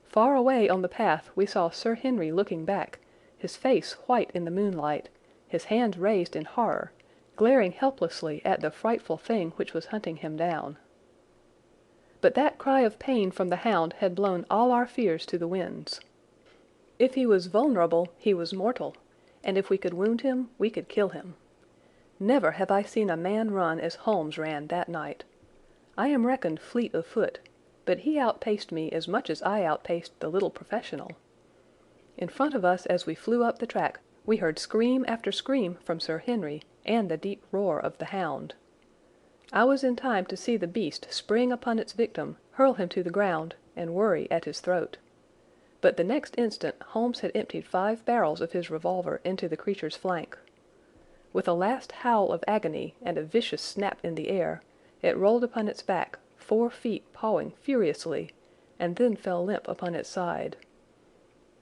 Far away on the path we saw Sir Henry looking back, his face white in the moonlight, his hands raised in horror, glaring helplessly at the frightful thing which was hunting him down. But that cry of pain from the hound had blown all our fears to the winds. If he was vulnerable, he was mortal, and if we could wound him, we could kill him. Never have I seen a man run as Holmes ran that night. I am reckoned fleet of foot, but he outpaced me as much as I outpaced the little professional. In front of us as we flew up the track, we heard scream after scream from Sir Henry and the deep roar of the hound. I was in time to see the beast spring upon its victim, hurl him to the ground, and worry at his throat. But the next instant Holmes had emptied 5 barrels of his revolver into the creature's flank. With a last howl of agony and a vicious snap in the air, it rolled upon its back, 4 feet pawing furiously, and then fell limp upon its side.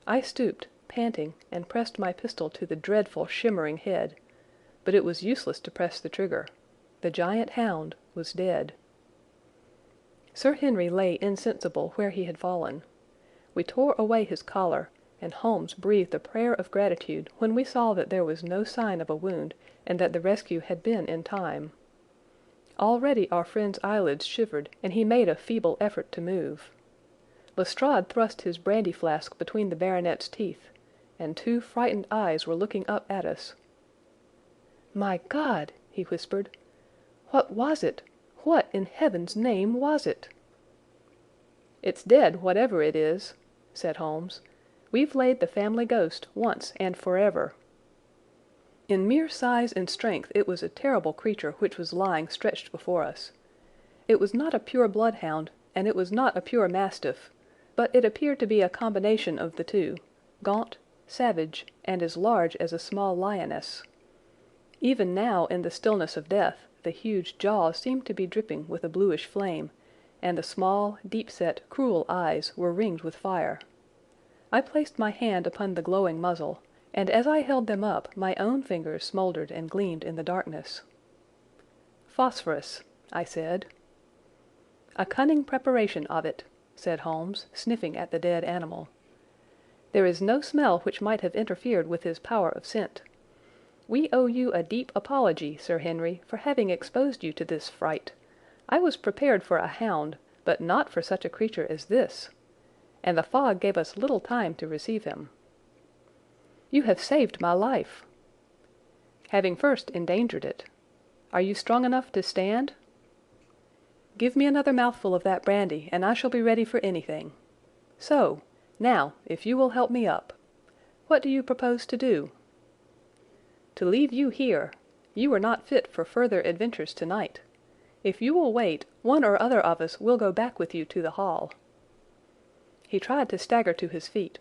I stooped, panting, and pressed my pistol to the dreadful shimmering head, but it was useless to press the trigger. The giant hound was dead. Sir Henry lay insensible where he had fallen. We tore away his collar, and Holmes breathed a prayer of gratitude when we saw that there was no sign of a wound and that the rescue had been in time. Already our friend's eyelids shivered, and he made a feeble effort to move. Lestrade thrust his brandy flask between the baronet's teeth, and 2 frightened eyes were looking up at us. "My God!" he whispered. "What was it? What in heaven's name was it?" "It's dead, whatever it is," said Holmes. "We've laid the family ghost once and forever." In mere size and strength it was a terrible creature which was lying stretched before us. It was not a pure bloodhound, and it was not a pure mastiff, but it appeared to be a combination of the two, gaunt, savage, and as large as a small lioness. Even now, in the stillness of death, the huge jaws seemed to be dripping with a bluish flame, and the small, deep-set, cruel eyes were ringed with fire. I placed my hand upon the glowing muzzle, and as I held them up my own fingers smouldered and gleamed in the darkness. "Phosphorus," I said. "A cunning preparation of it," said Holmes, sniffing at the dead animal. "There is no smell which might have interfered with his power of scent. We owe you a deep apology, Sir Henry, for having exposed you to this fright. I was prepared for a hound, but not for such a creature as this. And the fog gave us little time to receive him." "You have saved my life." "Having first endangered it. Are you strong enough to stand?" "Give me another mouthful of that brandy, and I shall be ready for anything. So! Now, if you will help me up. What do you propose to do?" "To leave you here. You are not fit for further adventures tonight. If you will wait, one or other of us will go back with you to the hall." He tried to stagger to his feet,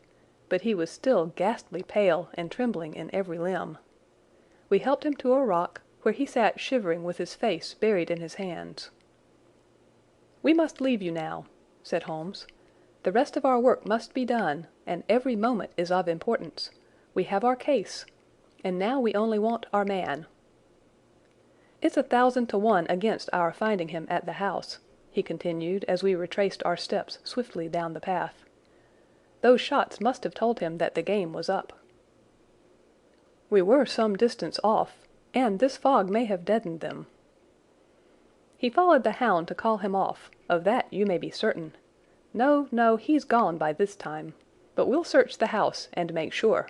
but he was still ghastly pale and trembling in every limb. We helped him to a rock, where he sat shivering with his face buried in his hands. "We must leave you now," said Holmes. "The rest of our work must be done, and every moment is of importance. We have our case, and now we only want our man. It's 1,000 to 1 against our finding him at the house," he continued as we retraced our steps swiftly down the path. "Those shots must have told him that the game was up." "We were some distance off, and this fog may have deadened them." "He followed the hound to call him off, of that you may be certain. No, no, he's gone by this time. But we'll search the house and make sure."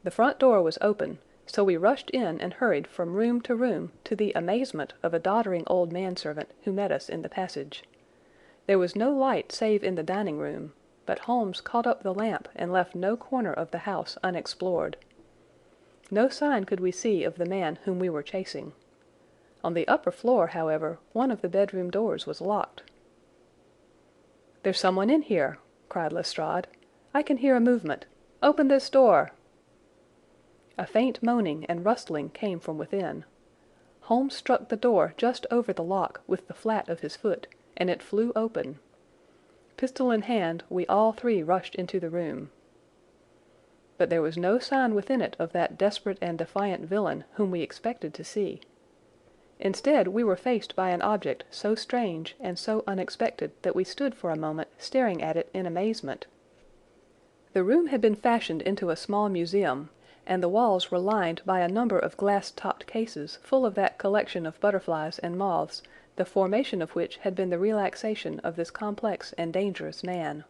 The front door was open, so we rushed in and hurried from room to room to the amazement of a doddering old manservant who met us in the passage. There was no light save in the dining-room, but Holmes caught up the lamp and left no corner of the house unexplored. No sign could we see of the man whom we were chasing. On the upper floor, however, one of the bedroom doors was locked. "There's someone in here," cried Lestrade. "I can hear a movement. Open this door!" A faint moaning and rustling came from within. Holmes struck the door just over the lock with the flat of his foot, and it flew open. Pistol in hand, we all three rushed into the room. But there was no sign within it of that desperate and defiant villain whom we expected to see. Instead, we were faced by an object so strange and so unexpected that we stood for a moment staring at it in amazement. The room had been fashioned into a small museum, and the walls were lined by a number of glass-topped cases full of that collection of butterflies and moths, the formation of which had been the relaxation of this complex and dangerous man.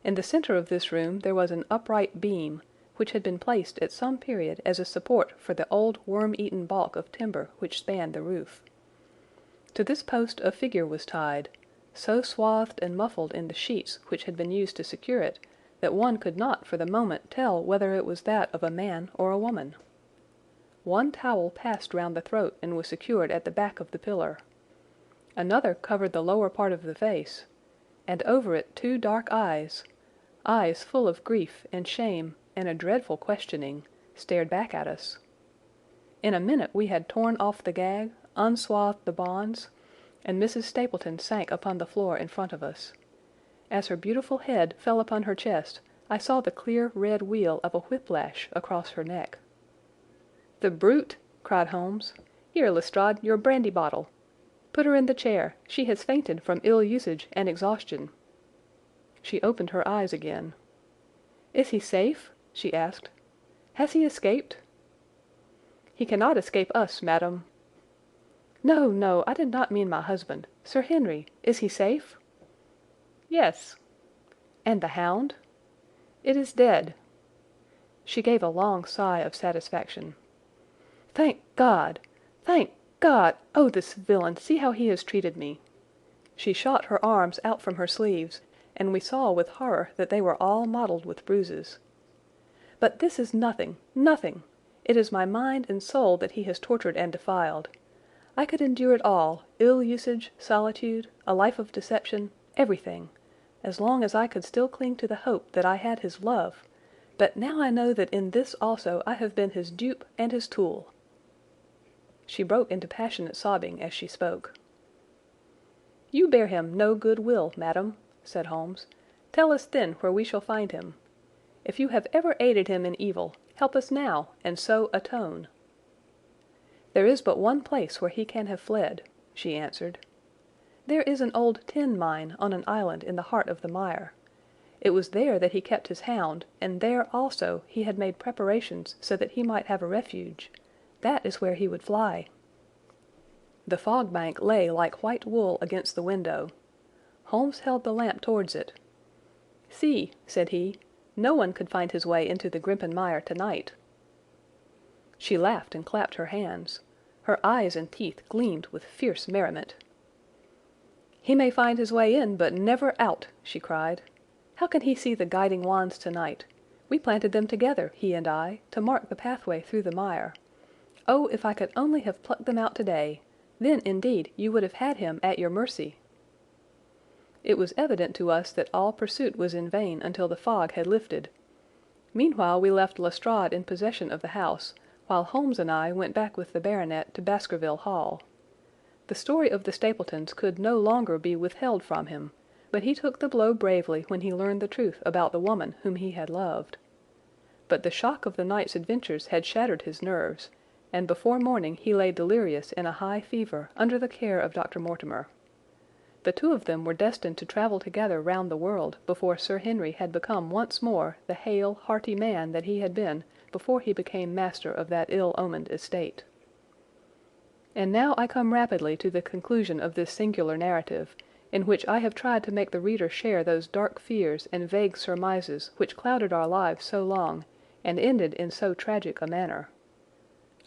In the centre of this room there was an upright beam, which had been placed at some period as a support for the old worm-eaten balk of timber which spanned the roof. To this post a figure was tied, so swathed and muffled in the sheets which had been used to secure it, that one could not for the moment tell whether it was that of a man or a woman. One towel passed round the throat and was secured at the back of the pillar. Another covered the lower part of the face, and over it two dark eyes, eyes full of grief and shame and a dreadful questioning, stared back at us. In a minute we had torn off the gag, unswathed the bonds, and Mrs. Stapleton sank upon the floor in front of us. As her beautiful head fell upon her chest, I saw the clear red wheal of a whiplash across her neck. "The brute!" cried Holmes. "Here, Lestrade, your brandy bottle. Put her in the chair. She has fainted from ill usage and exhaustion." She opened her eyes again. "Is he safe?" she asked. "Has he escaped?" "He cannot escape us, madam." "No, no, I did not mean my husband. Sir Henry, is he safe?" "Yes." "And the hound?" "It is dead." She gave a long sigh of satisfaction. "Thank God! Thank God! Oh, this villain! See how he has treated me!" She shot her arms out from her sleeves, and we saw with horror that they were all mottled with bruises. "But this is nothing, nothing! It is my mind and soul that he has tortured and defiled. I could endure it all, ill usage, solitude, a life of deception, everything, as long as I could still cling to the hope that I had his love, but now I know that in this also I have been his dupe and his tool." She broke into passionate sobbing as she spoke. "You bear him no good will, madam," said Holmes. "Tell us then where we shall find him. If you have ever aided him in evil, help us now, and so atone." "There is but one place where he can have fled," she answered. "There is an old tin mine on an island in the heart of the mire. It was there that he kept his hound, and there also he had made preparations so that he might have a refuge. That is where he would fly." The fog bank lay like white wool against the window. Holmes held the lamp towards it. "See," said he, "no one could find his way into the Grimpen Mire tonight." She laughed and clapped her hands. Her eyes and teeth gleamed with fierce merriment. "He may find his way in, but never out," she cried. "How can he see the guiding wands tonight? We planted them together, he and I, to mark the pathway through the mire. Oh, if I could only have plucked them out today! Then, indeed, you would have had him at your mercy." It was evident to us that all pursuit was in vain until the fog had lifted. Meanwhile we left Lestrade in possession of the house, while Holmes and I went back with the baronet to Baskerville Hall. The story of the Stapletons could no longer be withheld from him, but he took the blow bravely when he learned the truth about the woman whom he had loved. But the shock of the night's adventures had shattered his nerves, and before morning he lay delirious in a high fever under the care of Dr. Mortimer. The two of them were destined to travel together round the world before Sir Henry had become once more the hale, hearty man that he had been before he became master of that ill-omened estate. And now I come rapidly to the conclusion of this singular narrative, in which I have tried to make the reader share those dark fears and vague surmises which clouded our lives so long, and ended in so tragic a manner.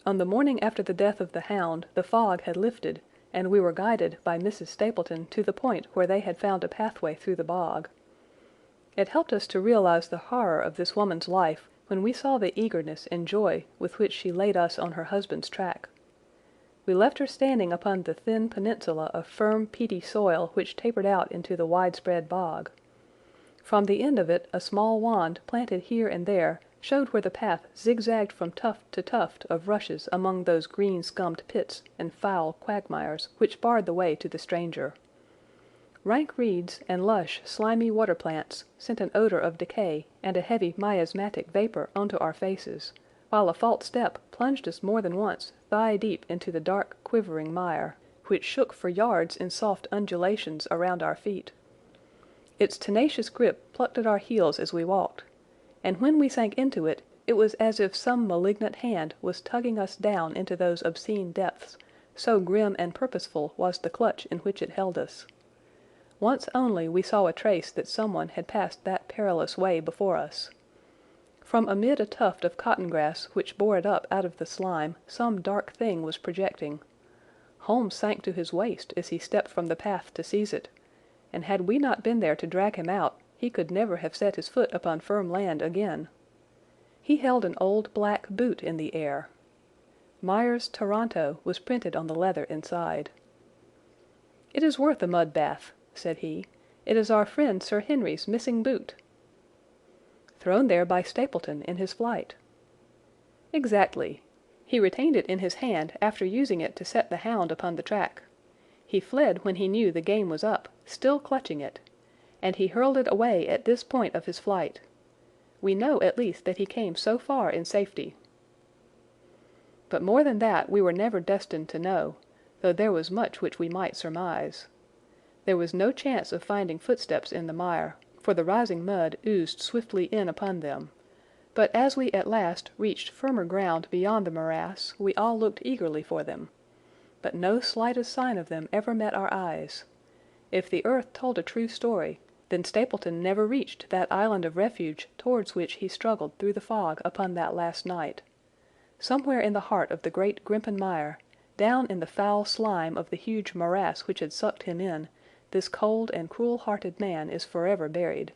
On the morning after the death of the hound the fog had lifted, and we were guided by Mrs. Stapleton to the point where they had found a pathway through the bog. It helped us to realize the horror of this woman's life when we saw the eagerness and joy with which she laid us on her husband's track. We left her standing upon the thin peninsula of firm, peaty soil which tapered out into the widespread bog. From the end of it a small wand planted here and there showed where the path zigzagged from tuft to tuft of rushes among those green-scummed pits and foul quagmires which barred the way to the stranger. Rank reeds and lush, slimy water plants sent an odor of decay and a heavy miasmatic vapor onto our faces, while a false step plunged us more than once thigh-deep into the dark, quivering mire, which shook for yards in soft undulations around our feet. Its tenacious grip plucked at our heels as we walked, and when we sank into it, it was as if some malignant hand was tugging us down into those obscene depths, so grim and purposeful was the clutch in which it held us. Once only we saw a trace that someone had passed that perilous way before us. From amid a tuft of cotton grass which bore it up out of the slime, some dark thing was projecting. Holmes sank to his waist as he stepped from the path to seize it, and had we not been there to drag him out, he could never have set his foot upon firm land again. He held an old black boot in the air. Myers, Toronto, was printed on the leather inside. "It is worth a mud bath," said he. "It is our friend Sir Henry's missing boot." "Thrown there by Stapleton in his flight." "Exactly. He retained it in his hand after using it to set the hound upon the track. He fled when he knew the game was up, still clutching it, and he hurled it away at this point of his flight. We know at least that he came so far in safety. But more than that we were never destined to know, though there was much which we might surmise. There was no chance of finding footsteps in the mire, for the rising mud oozed swiftly in upon them, but as we at last reached firmer ground beyond the morass, we all looked eagerly for them. But no slightest sign of them ever met our eyes. If the earth told a true story, then Stapleton never reached that island of refuge towards which he struggled through the fog upon that last night. Somewhere in the heart of the great Grimpen mire, down in the foul slime of the huge morass which had sucked him in, this cold and cruel-hearted man is forever buried.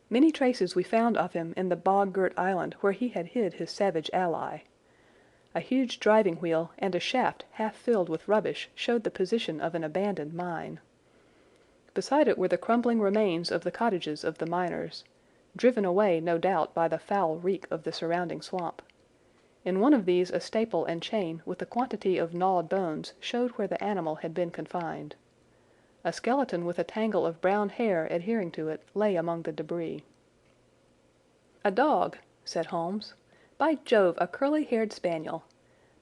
Many traces we found of him in the bog-girt island where he had hid his savage ally. A huge driving wheel and a shaft half filled with rubbish showed the position of an abandoned mine. Beside it were the crumbling remains of the cottages of the miners, driven away no doubt by the foul reek of the surrounding swamp. In one of these a staple and chain with a quantity of gnawed bones showed where the animal had been confined. A skeleton with a tangle of brown hair adhering to it lay among the debris. "A dog," said Holmes. "By Jove, a curly-haired spaniel.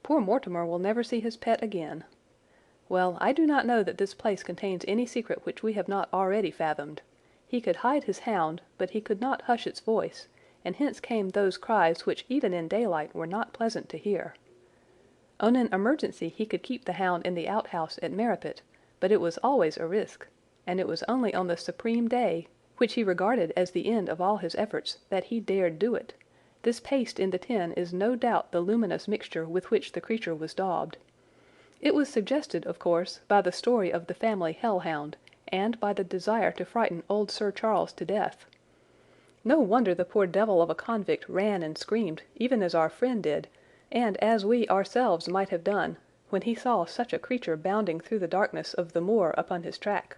Poor Mortimer will never see his pet again. Well, I do not know that this place contains any secret which we have not already fathomed. He could hide his hound, but he could not hush its voice, and hence came those cries which even in daylight were not pleasant to hear. On an emergency he could keep the hound in the outhouse at Merripit, but it was always a risk, and it was only on the supreme day, which he regarded as the end of all his efforts, that he dared do it. This paste in the tin is no doubt the luminous mixture with which the creature was daubed. It was suggested, of course, by the story of the family hell-hound, and by the desire to frighten old Sir Charles to death. No wonder the poor devil of a convict ran and screamed, even as our friend did, and as we ourselves might have done, when he saw such a creature bounding through the darkness of the moor upon his track.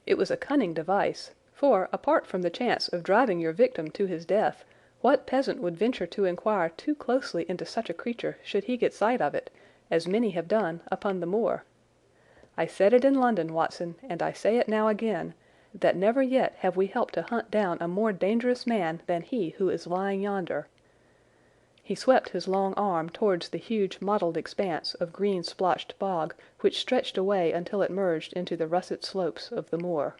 It was a cunning device, for, apart from the chance of driving your victim to his death, what peasant would venture to inquire too closely into such a creature should he get sight of it, as many have done, upon the moor? I said it in London, Watson, and I say it now again, that never yet have we helped to hunt down a more dangerous man than he who is lying yonder. He swept his long arm towards the huge mottled expanse of green-splotched bog which stretched away until it merged into the russet slopes of the moor.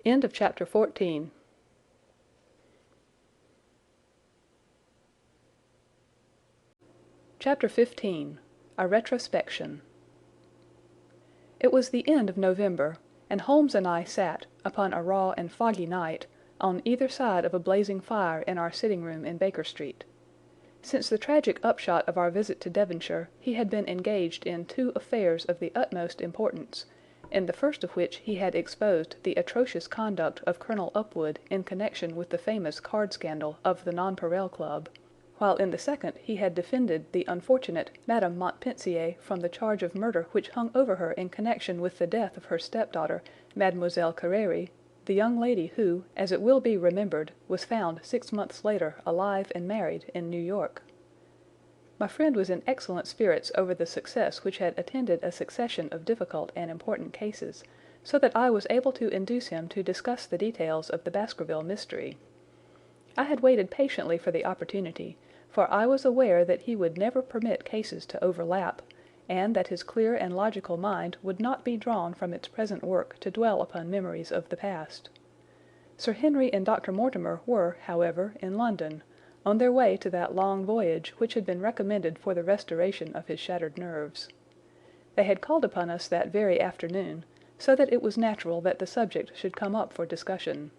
End of Chapter 14. Chapter 15. A Retrospection. It was the end of November, and Holmes and I sat, upon a raw and foggy night, on either side of a blazing fire in our sitting-room in Baker Street. Since the tragic upshot of our visit to Devonshire, he had been engaged in 2 affairs of the utmost importance, in the first of which he had exposed the atrocious conduct of Colonel Upwood in connection with the famous card scandal of the Nonpareil Club, while in the second he had defended the unfortunate Madame Montpensier from the charge of murder which hung over her in connection with the death of her stepdaughter, Mademoiselle Carére, the young lady who, as it will be remembered, was found 6 months later alive and married in New York. My friend was in excellent spirits over the success which had attended a succession of difficult and important cases, so that I was able to induce him to discuss the details of the Baskerville mystery. I had waited patiently for the opportunity, for I was aware that he would never permit cases to overlap, and that his clear and logical mind would not be drawn from its present work to dwell upon memories of the past. Sir Henry and Dr. Mortimer were, however, in London, on their way to that long voyage which had been recommended for the restoration of his shattered nerves. They had called upon us that very afternoon, so that it was natural that the subject should come up for discussion.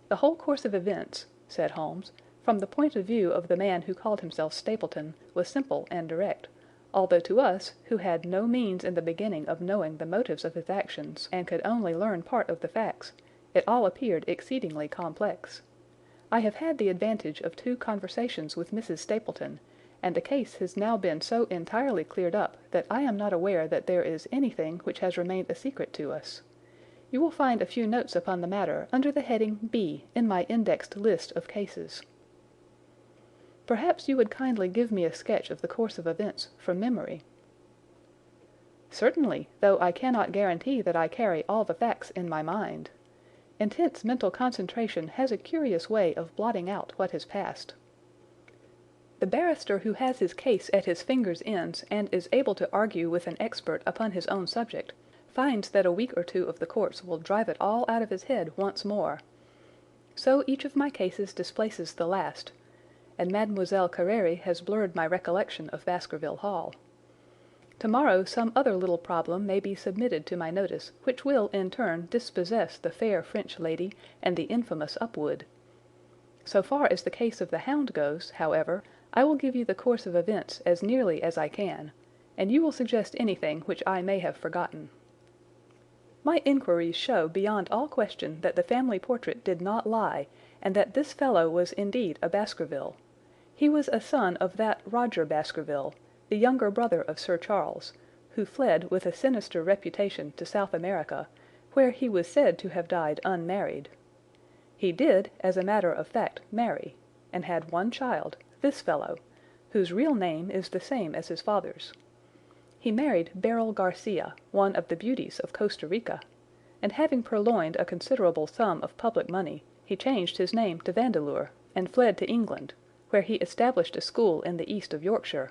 "The whole course of events," said Holmes, "from the point of view of the man who called himself Stapleton, was simple and direct, although to us, who had no means in the beginning of knowing the motives of his actions, and could only learn part of the facts, it all appeared exceedingly complex. I have had the advantage of 2 conversations with Mrs. Stapleton, and the case has now been so entirely cleared up that I am not aware that there is anything which has remained a secret to us. You will find a few notes upon the matter under the heading B in my indexed list of cases." "Perhaps you would kindly give me a sketch of the course of events from memory." "Certainly, though I cannot guarantee that I carry all the facts in my mind. Intense mental concentration has a curious way of blotting out what has passed. The barrister who has his case at his fingers' ends and is able to argue with an expert upon his own subject finds that a week or 2 of the courts will drive it all out of his head once more. So each of my cases displaces the last, and Mademoiselle Carére has blurred my recollection of Baskerville Hall. Tomorrow some other little problem may be submitted to my notice which will in turn dispossess the fair French lady and the infamous Upwood. So far as the case of the Hound goes, however, I will give you the course of events as nearly as I can, and you will suggest anything which I may have forgotten. My inquiries show beyond all question that the family portrait did not lie, and that this fellow was indeed a Baskerville. He was a son of that Roger Baskerville, the younger brother of Sir Charles, who fled with a sinister reputation to South America, where he was said to have died unmarried. He did, as a matter of fact, marry, and had 1 child, this fellow, whose real name is the same as his father's. He married Beryl Garcia, one of the beauties of Costa Rica, and having purloined a considerable sum of public money, he changed his name to Vandeleur, and fled to England, where he established a school in the east of Yorkshire.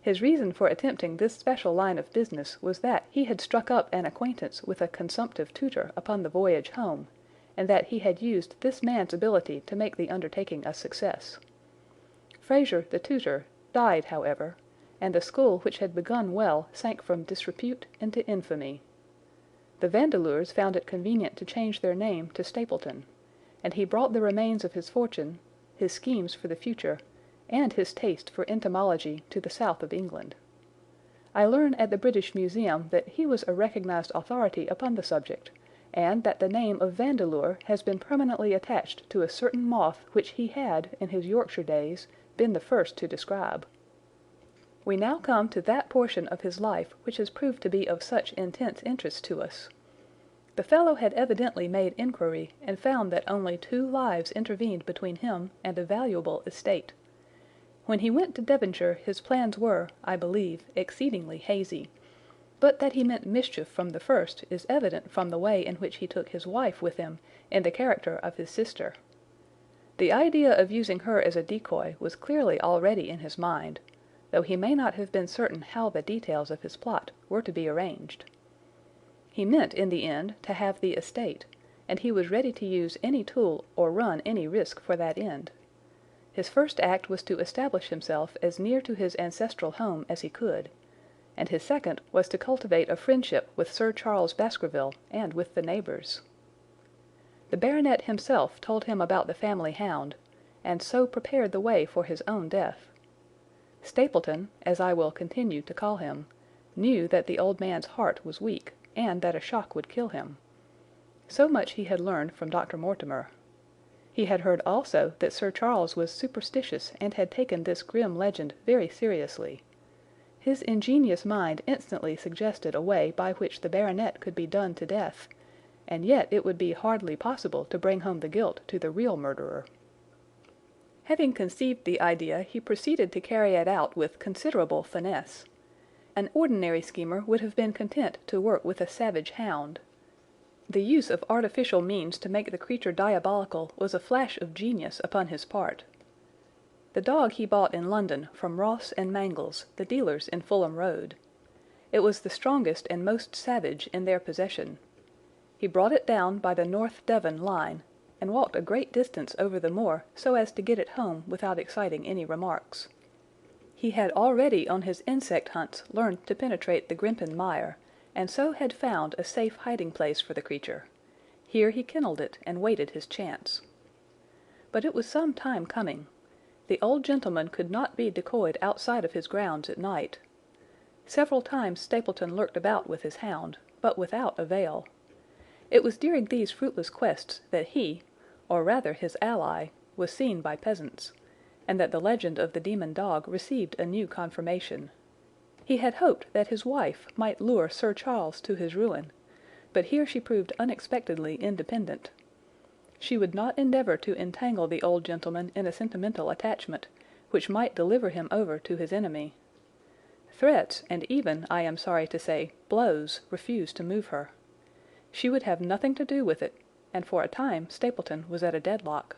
His reason for attempting this special line of business was that he had struck up an acquaintance with a consumptive tutor upon the voyage home, and that he had used this man's ability to make the undertaking a success. Fraser, the tutor, died, however, and the school which had begun well sank from disrepute into infamy. The Vandeleurs found it convenient to change their name to Stapleton, and he brought the remains of his fortune, his schemes for the future, and his taste for entomology to the south of England. I learn at the British Museum that he was a recognized authority upon the subject, and that the name of Vandeleur has been permanently attached to a certain moth which he had, in his Yorkshire days, been the first to describe. We now come to that portion of his life which has proved to be of such intense interest to us. The fellow had evidently made inquiry and found that only 2 lives intervened between him and a valuable estate. When he went to Devonshire his plans were, I believe, exceedingly hazy, but that he meant mischief from the first is evident from the way in which he took his wife with him in the character of his sister. The idea of using her as a decoy was clearly already in his mind, though he may not have been certain how the details of his plot were to be arranged. He meant in the end to have the estate, and he was ready to use any tool or run any risk for that end. His first act was to establish himself as near to his ancestral home as he could, and his second was to cultivate a friendship with Sir Charles Baskerville and with the neighbours. The baronet himself told him about the family hound, and so prepared the way for his own death. Stapleton, as I will continue to call him, knew that the old man's heart was weak, and that a shock would kill him. So much he had learned from Dr. Mortimer. He had heard also that Sir Charles was superstitious and had taken this grim legend very seriously. His ingenious mind instantly suggested a way by which the baronet could be done to death, and yet it would be hardly possible to bring home the guilt to the real murderer. Having conceived the idea, he proceeded to carry it out with considerable finesse. An ordinary schemer would have been content to work with a savage hound. The use of artificial means to make the creature diabolical was a flash of genius upon his part. The dog he bought in London from Ross and Mangles, the dealers in Fulham Road. It was the strongest and most savage in their possession. He brought it down by the North Devon line, and walked a great distance over the moor so as to get it home without exciting any remarks. He had already on his insect hunts learned to penetrate the Grimpen mire, and so had found a safe hiding place for the creature. Here he kennelled it and waited his chance. But it was some time coming. The old gentleman could not be decoyed outside of his grounds at night. Several times Stapleton lurked about with his hound, but without avail. It was during these fruitless quests that he, or rather his ally, was seen by peasants, and that the legend of the demon dog received a new confirmation. He had hoped that his wife might lure Sir Charles to his ruin, but here she proved unexpectedly independent. She would not endeavour to entangle the old gentleman in a sentimental attachment, which might deliver him over to his enemy. Threats, and even, I am sorry to say, blows, refused to move her. She would have nothing to do with it, and for a time Stapleton was at a deadlock.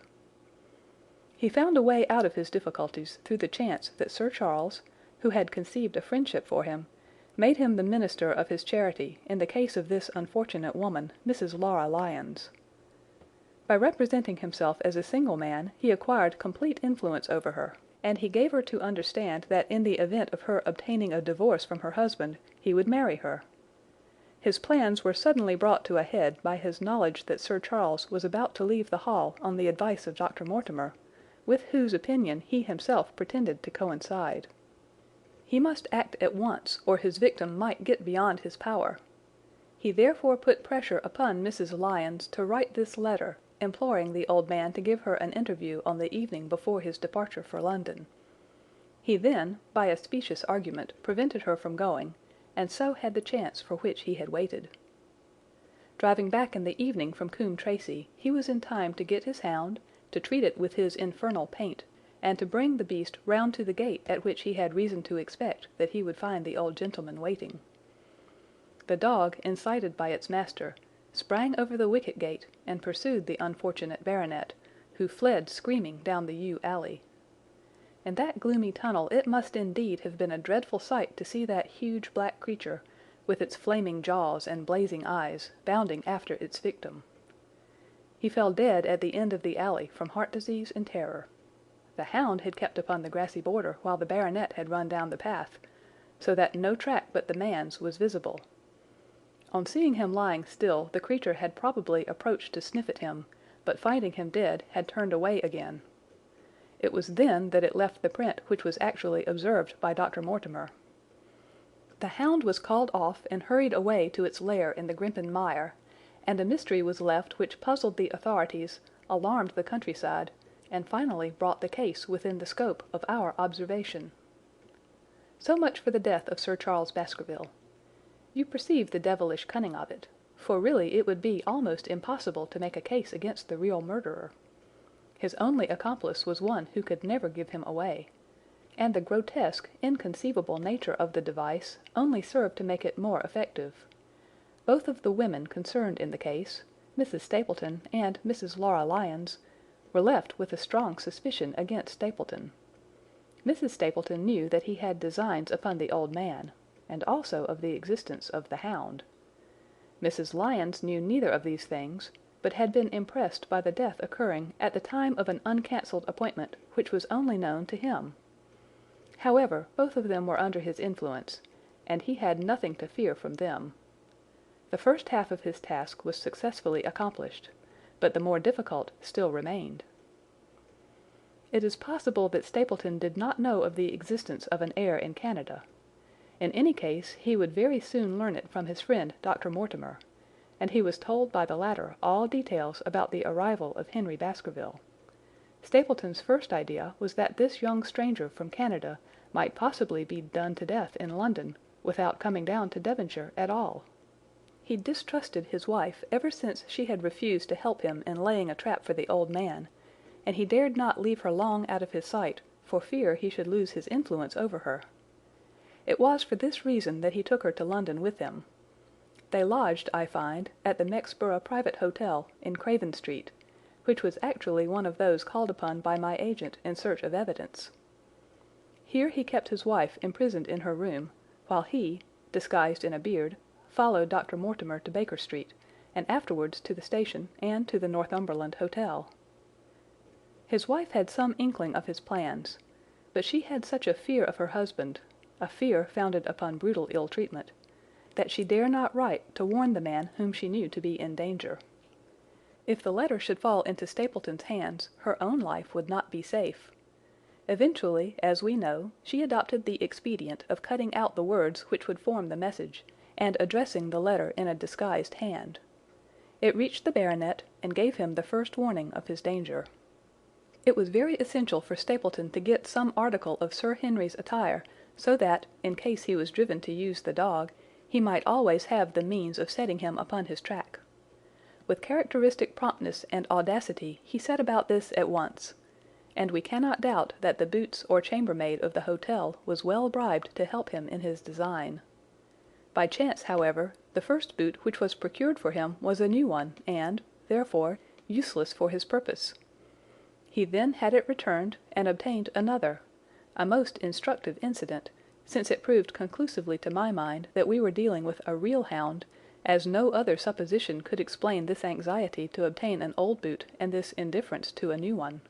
He found a way out of his difficulties through the chance that Sir Charles, who had conceived a friendship for him, made him the minister of his charity in the case of this unfortunate woman, Mrs. Laura Lyons. By representing himself as a single man, he acquired complete influence over her, and he gave her to understand that in the event of her obtaining a divorce from her husband, he would marry her. His plans were suddenly brought to a head by his knowledge that Sir Charles was about to leave the Hall on the advice of Dr. Mortimer, with whose opinion he himself pretended to coincide. He must act at once, or his victim might get beyond his power. He therefore put pressure upon Mrs. Lyons to write this letter, imploring the old man to give her an interview on the evening before his departure for London. He then, by a specious argument, prevented her from going, and so had the chance for which he had waited. Driving back in the evening from Coombe Tracey, he was in time to get his hound, to treat it with his infernal paint, and to bring the beast round to the gate at which he had reason to expect that he would find the old gentleman waiting. The dog, incited by its master, sprang over the wicket gate and pursued the unfortunate baronet, who fled screaming down the yew alley. In that gloomy tunnel it must indeed have been a dreadful sight to see that huge black creature, with its flaming jaws and blazing eyes, bounding after its victim. He fell dead at the end of the alley from heart disease and terror. The hound had kept upon the grassy border while the baronet had run down the path, so that no track but the man's was visible. On seeing him lying still, the creature had probably approached to sniff at him, but finding him dead, had turned away again. It was then that it left the print which was actually observed by Dr. Mortimer. The hound was called off and hurried away to its lair in the Grimpen mire, and a mystery was left which puzzled the authorities, alarmed the countryside, and finally brought the case within the scope of our observation. So much for the death of Sir Charles Baskerville. You perceive the devilish cunning of it, for really it would be almost impossible to make a case against the real murderer. His only accomplice was one who could never give him away, and the grotesque, inconceivable nature of the device only served to make it more effective. Both of the women concerned in the case, Mrs. Stapleton and Mrs. Laura Lyons, were left with a strong suspicion against Stapleton. Mrs. Stapleton knew that he had designs upon the old man, and also of the existence of the hound. Mrs. Lyons knew neither of these things, but had been impressed by the death occurring at the time of an uncancelled appointment which was only known to him. However, both of them were under his influence, and he had nothing to fear from them. The first half of his task was successfully accomplished, but the more difficult still remained. It is possible that Stapleton did not know of the existence of an heir in Canada. In any case, he would very soon learn it from his friend Dr. Mortimer, and he was told by the latter all details about the arrival of Henry Baskerville. Stapleton's first idea was that this young stranger from Canada might possibly be done to death in London without coming down to Devonshire at all. He distrusted his wife ever since she had refused to help him in laying a trap for the old man, and he dared not leave her long out of his sight for fear he should lose his influence over her. It was for this reason that he took her to London with him. They lodged, I find, at the Mexborough Private Hotel in Craven Street, which was actually one of those called upon by my agent in search of evidence. Here he kept his wife imprisoned in her room, while he, disguised in a beard, followed Dr. Mortimer to Baker Street, and afterwards to the station and to the Northumberland Hotel. His wife had some inkling of his plans, but she had such a fear of her husband, a fear founded upon brutal ill-treatment, that she dare not write to warn the man whom she knew to be in danger. If the letter should fall into Stapleton's hands, her own life would not be safe. Eventually, as we know, she adopted the expedient of cutting out the words which would form the message, and addressing the letter in a disguised hand. It reached the baronet, and gave him the first warning of his danger. It was very essential for Stapleton to get some article of Sir Henry's attire, so that, in case he was driven to use the dog, he might always have the means of setting him upon his track. With characteristic promptness and audacity he set about this at once, and we cannot doubt that the boots or chambermaid of the hotel was well bribed to help him in his design. By chance, however, the first boot which was procured for him was a new one and, therefore, useless for his purpose. He then had it returned and obtained another, a most instructive incident, since it proved conclusively to my mind that we were dealing with a real hound, as no other supposition could explain this anxiety to obtain an old boot and this indifference to a new one.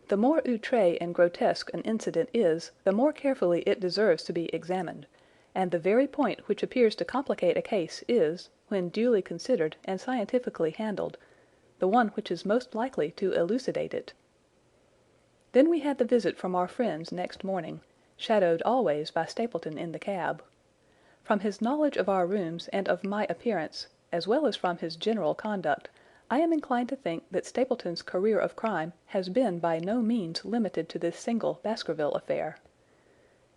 The more outré and grotesque an incident is, the more carefully it deserves to be examined, and the very point which appears to complicate a case is, when duly considered and scientifically handled, the one which is most likely to elucidate it. Then we had the visit from our friends next morning, shadowed always by Stapleton in the cab. From his knowledge of our rooms and of my appearance, as well as from his general conduct, I am inclined to think that Stapleton's career of crime has been by no means limited to this single Baskerville affair.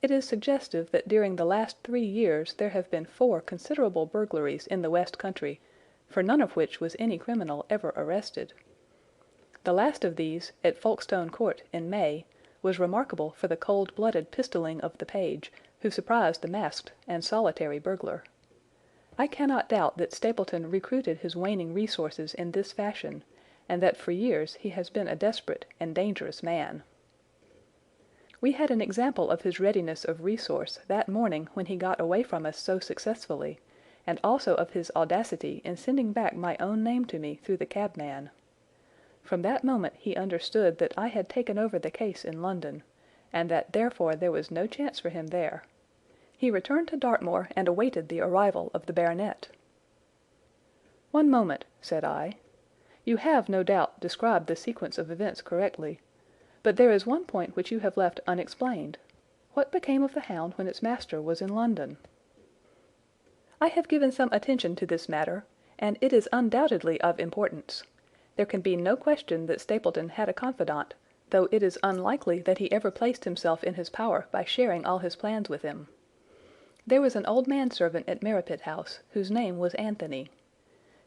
It is suggestive that during the last 3 years there have been 4 considerable burglaries in the West Country, for none of which was any criminal ever arrested. The last of these, at Folkestone Court in May, was remarkable for the cold-blooded pistoling of the page, who surprised the masked and solitary burglar. I cannot doubt that Stapleton recruited his waning resources in this fashion, and that for years he has been a desperate and dangerous man. We had an example of his readiness of resource that morning when he got away from us so successfully, and also of his audacity in sending back my own name to me through the cabman. From that moment he understood that I had taken over the case in London, and that therefore there was no chance for him there. He returned to Dartmoor and awaited the arrival of the baronet. "One moment," said I. "You have, no doubt, described the sequence of events correctly, but there is one point which you have left unexplained. What became of the hound when its master was in London?" "I have given some attention to this matter, and it is undoubtedly of importance. There can be no question that Stapleton had a confidant, though it is unlikely that he ever placed himself in his power by sharing all his plans with him. There was an old manservant at Merripit House, whose name was Anthony.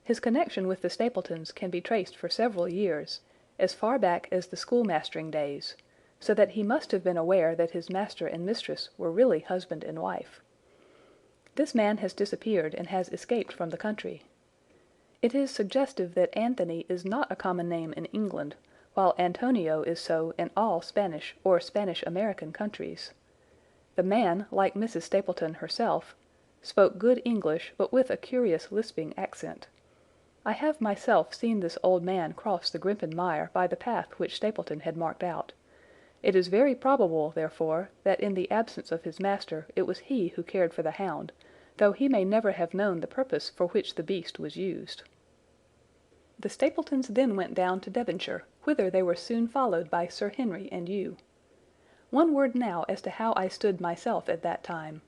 His connection with the Stapletons can be traced for several years, as far back as the schoolmastering days, so that he must have been aware that his master and mistress were really husband and wife. This man has disappeared and has escaped from the country. It is suggestive that Anthony is not a common name in England, while Antonio is so in all Spanish or Spanish-American countries. The man, like Mrs. Stapleton herself, spoke good English but with a curious lisping accent. I have myself seen this old man cross the Grimpen Mire by the path which Stapleton had marked out. It is very probable, therefore, that in the absence of his master it was he who cared for the hound, though he may never have known the purpose for which the beast was used. The Stapletons then went down to Devonshire, whither they were soon followed by Sir Henry and you. One word now as to how I stood myself at that time.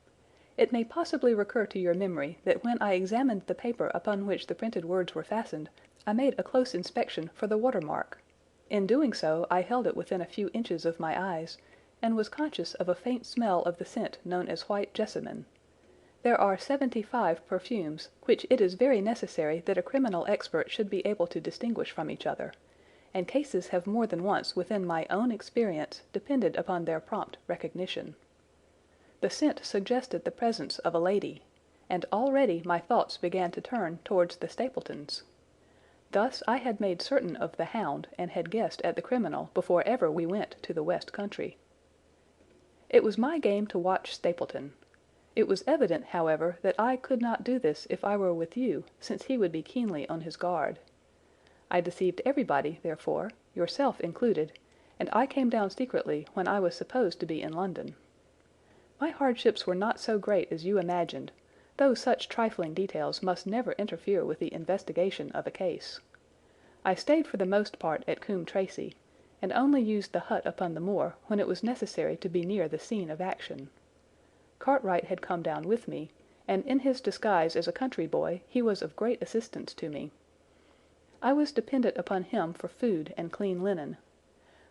It may possibly recur to your memory that when I examined the paper upon which the printed words were fastened, I made a close inspection for the watermark. In doing so, I held it within a few inches of my eyes, and was conscious of a faint smell of the scent known as white jessamine. There are 75 perfumes, which it is very necessary that a criminal expert should be able to distinguish from each other, and cases have more than once within my own experience depended upon their prompt recognition. The scent suggested the presence of a lady, and already my thoughts began to turn towards the Stapletons. Thus I had made certain of the Hound and had guessed at the criminal before ever we went to the west country. It was my game to watch Stapleton. It was evident, however, that I could not do this if I were with you, since he would be keenly on his guard. I deceived everybody, therefore, yourself included, and I came down secretly when I was supposed to be in London. My hardships were not so great as you imagined, though such trifling details must never interfere with the investigation of a case. I stayed for the most part at Coombe Tracey, and only used the hut upon the moor when it was necessary to be near the scene of action. Cartwright had come down with me, and in his disguise as a country boy he was of great assistance to me. I was dependent upon him for food and clean linen.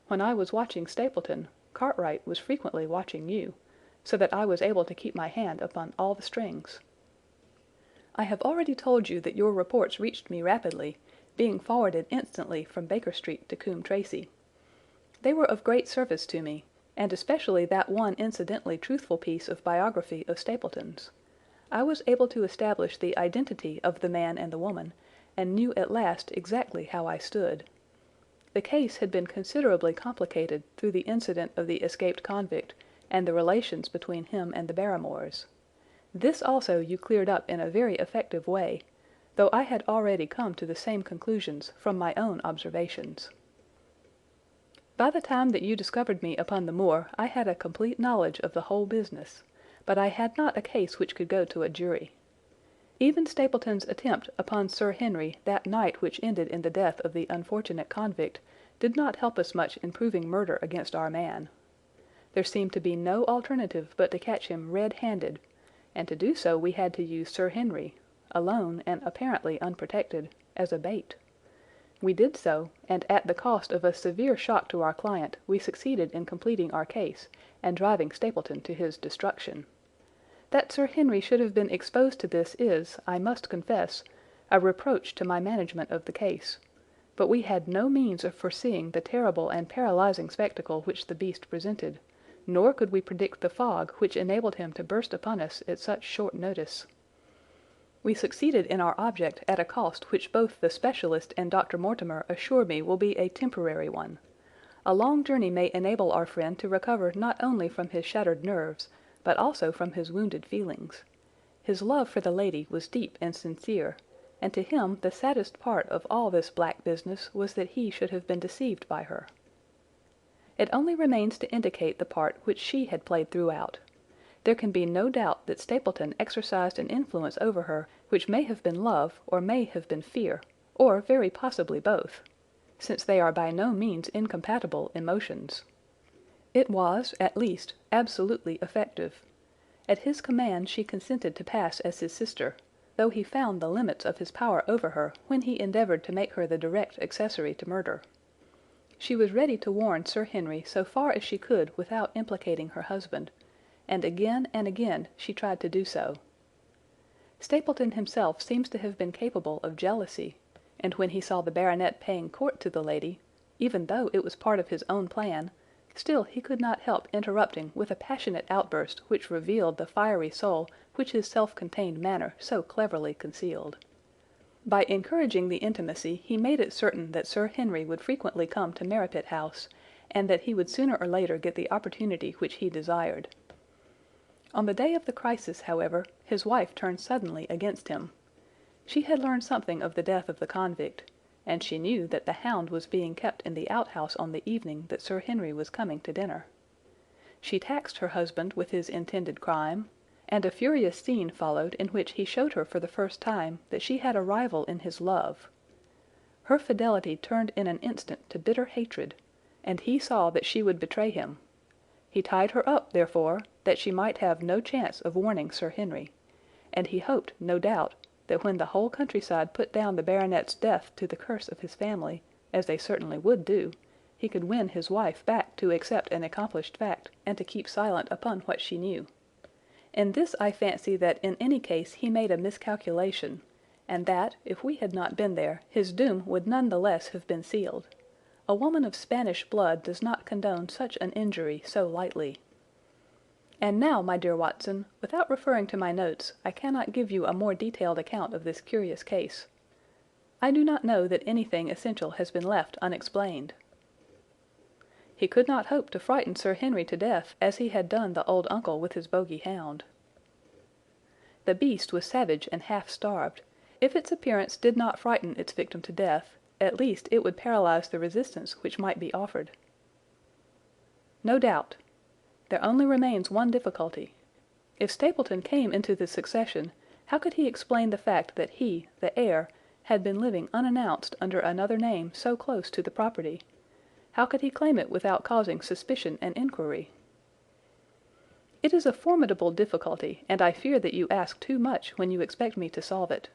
When I was watching Stapleton, Cartwright was frequently watching you, so that I was able to keep my hand upon all the strings. I have already told you that your reports reached me rapidly, being forwarded instantly from Baker Street to Coombe Tracey. They were of great service to me, and especially that one incidentally truthful piece of biography of Stapleton's. I was able to establish the identity of the man and the woman, and knew at last exactly how I stood. The case had been considerably complicated through the incident of the escaped convict and the relations between him and the Barrymores. This also you cleared up in a very effective way, though I had already come to the same conclusions from my own observations. By the time that you discovered me upon the moor I had a complete knowledge of the whole business, but I had not a case which could go to a jury. Even Stapleton's attempt upon Sir Henry that night which ended in the death of the unfortunate convict did not help us much in proving murder against our man. There seemed to be no alternative but to catch him red-handed, and to do so we had to use Sir Henry, alone and apparently unprotected, as a bait. We did so, and at the cost of a severe shock to our client we succeeded in completing our case and driving Stapleton to his destruction. That Sir Henry should have been exposed to this is, I must confess, a reproach to my management of the case, but we had no means of foreseeing the terrible and paralyzing spectacle which the beast presented, nor could we predict the fog which enabled him to burst upon us at such short notice. We succeeded in our object at a cost which both the specialist and Dr. Mortimer assure me will be a temporary one. A long journey may enable our friend to recover not only from his shattered nerves, but also from his wounded feelings. His love for the lady was deep and sincere, and to him the saddest part of all this black business was that he should have been deceived by her. It only remains to indicate the part which she had played throughout. There can be no doubt that Stapleton exercised an influence over her which may have been love or may have been fear, or very possibly both, since they are by no means incompatible emotions. It was, at least, absolutely effective. At his command she consented to pass as his sister, though he found the limits of his power over her when he endeavoured to make her the direct accessory to murder. She was ready to warn Sir Henry so far as she could without implicating her husband, and again she tried to do so. Stapleton himself seems to have been capable of jealousy, and when he saw the baronet paying court to the lady, even though it was part of his own plan, still he could not help interrupting with a passionate outburst which revealed the fiery soul which his self-contained manner so cleverly concealed. By encouraging the intimacy he made it certain that Sir Henry would frequently come to Merripit House, and that he would sooner or later get the opportunity which he desired. On the day of the crisis, however, his wife turned suddenly against him. She had learned something of the death of the convict, and she knew that the Hound was being kept in the outhouse on the evening that Sir Henry was coming to dinner. She taxed her husband with his intended crime, and a furious scene followed in which he showed her for the first time that she had a rival in his love. Her fidelity turned in an instant to bitter hatred, and he saw that she would betray him. He tied her up, therefore, that she might have no chance of warning Sir Henry, and he hoped, no doubt, that when the whole countryside put down the baronet's death to the curse of his family, as they certainly would do, he could win his wife back to accept an accomplished fact and to keep silent upon what she knew. In this I fancy that in any case he made a miscalculation, and that, if we had not been there, his doom would none the less have been sealed. A woman of Spanish blood does not condone such an injury so lightly. And now, my dear Watson, without referring to my notes, I cannot give you a more detailed account of this curious case. I do not know that anything essential has been left unexplained. He could not hope to frighten Sir Henry to death as he had done the old uncle with his bogey hound. The beast was savage and half-starved. If its appearance did not frighten its victim to death, at least it would paralyze the resistance which might be offered. No doubt. There only remains one difficulty. If Stapleton came into the succession, how could he explain the fact that he, the heir, had been living unannounced under another name so close to the property? How could he claim it without causing suspicion and inquiry? It is a formidable difficulty, and I fear that you ask too much when you expect me to solve it.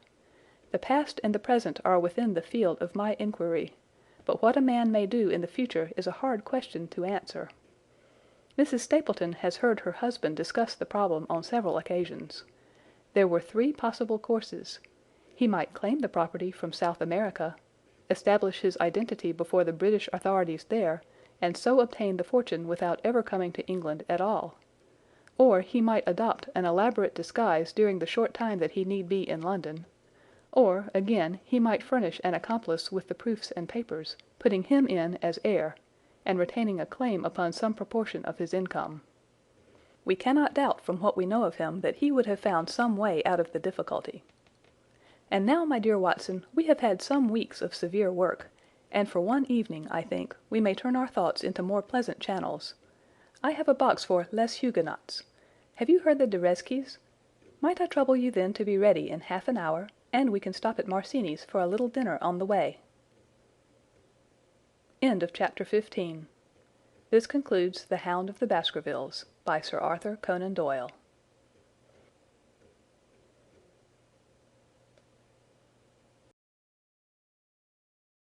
The past and the present are within the field of my inquiry, but what a man may do in the future is a hard question to answer. Mrs. Stapleton has heard her husband discuss the problem on several occasions. There were 3 possible courses. He might claim the property from South America, establish his identity before the British authorities there, and so obtain the fortune without ever coming to England at all. Or he might adopt an elaborate disguise during the short time that he need be in London. Or, again, he might furnish an accomplice with the proofs and papers, putting him in as heir, and retaining a claim upon some proportion of his income. We cannot doubt from what we know of him that he would have found some way out of the difficulty. And now, my dear Watson, we have had some weeks of severe work, and for one evening, I think, we may turn our thoughts into more pleasant channels. I have a box for Les Huguenots. Have you heard the Derezkis? Might I trouble you then to be ready in half an hour, and we can stop at Marcini's for a little dinner on the way. End of Chapter 15. This concludes The Hound of the Baskervilles by Sir Arthur Conan Doyle.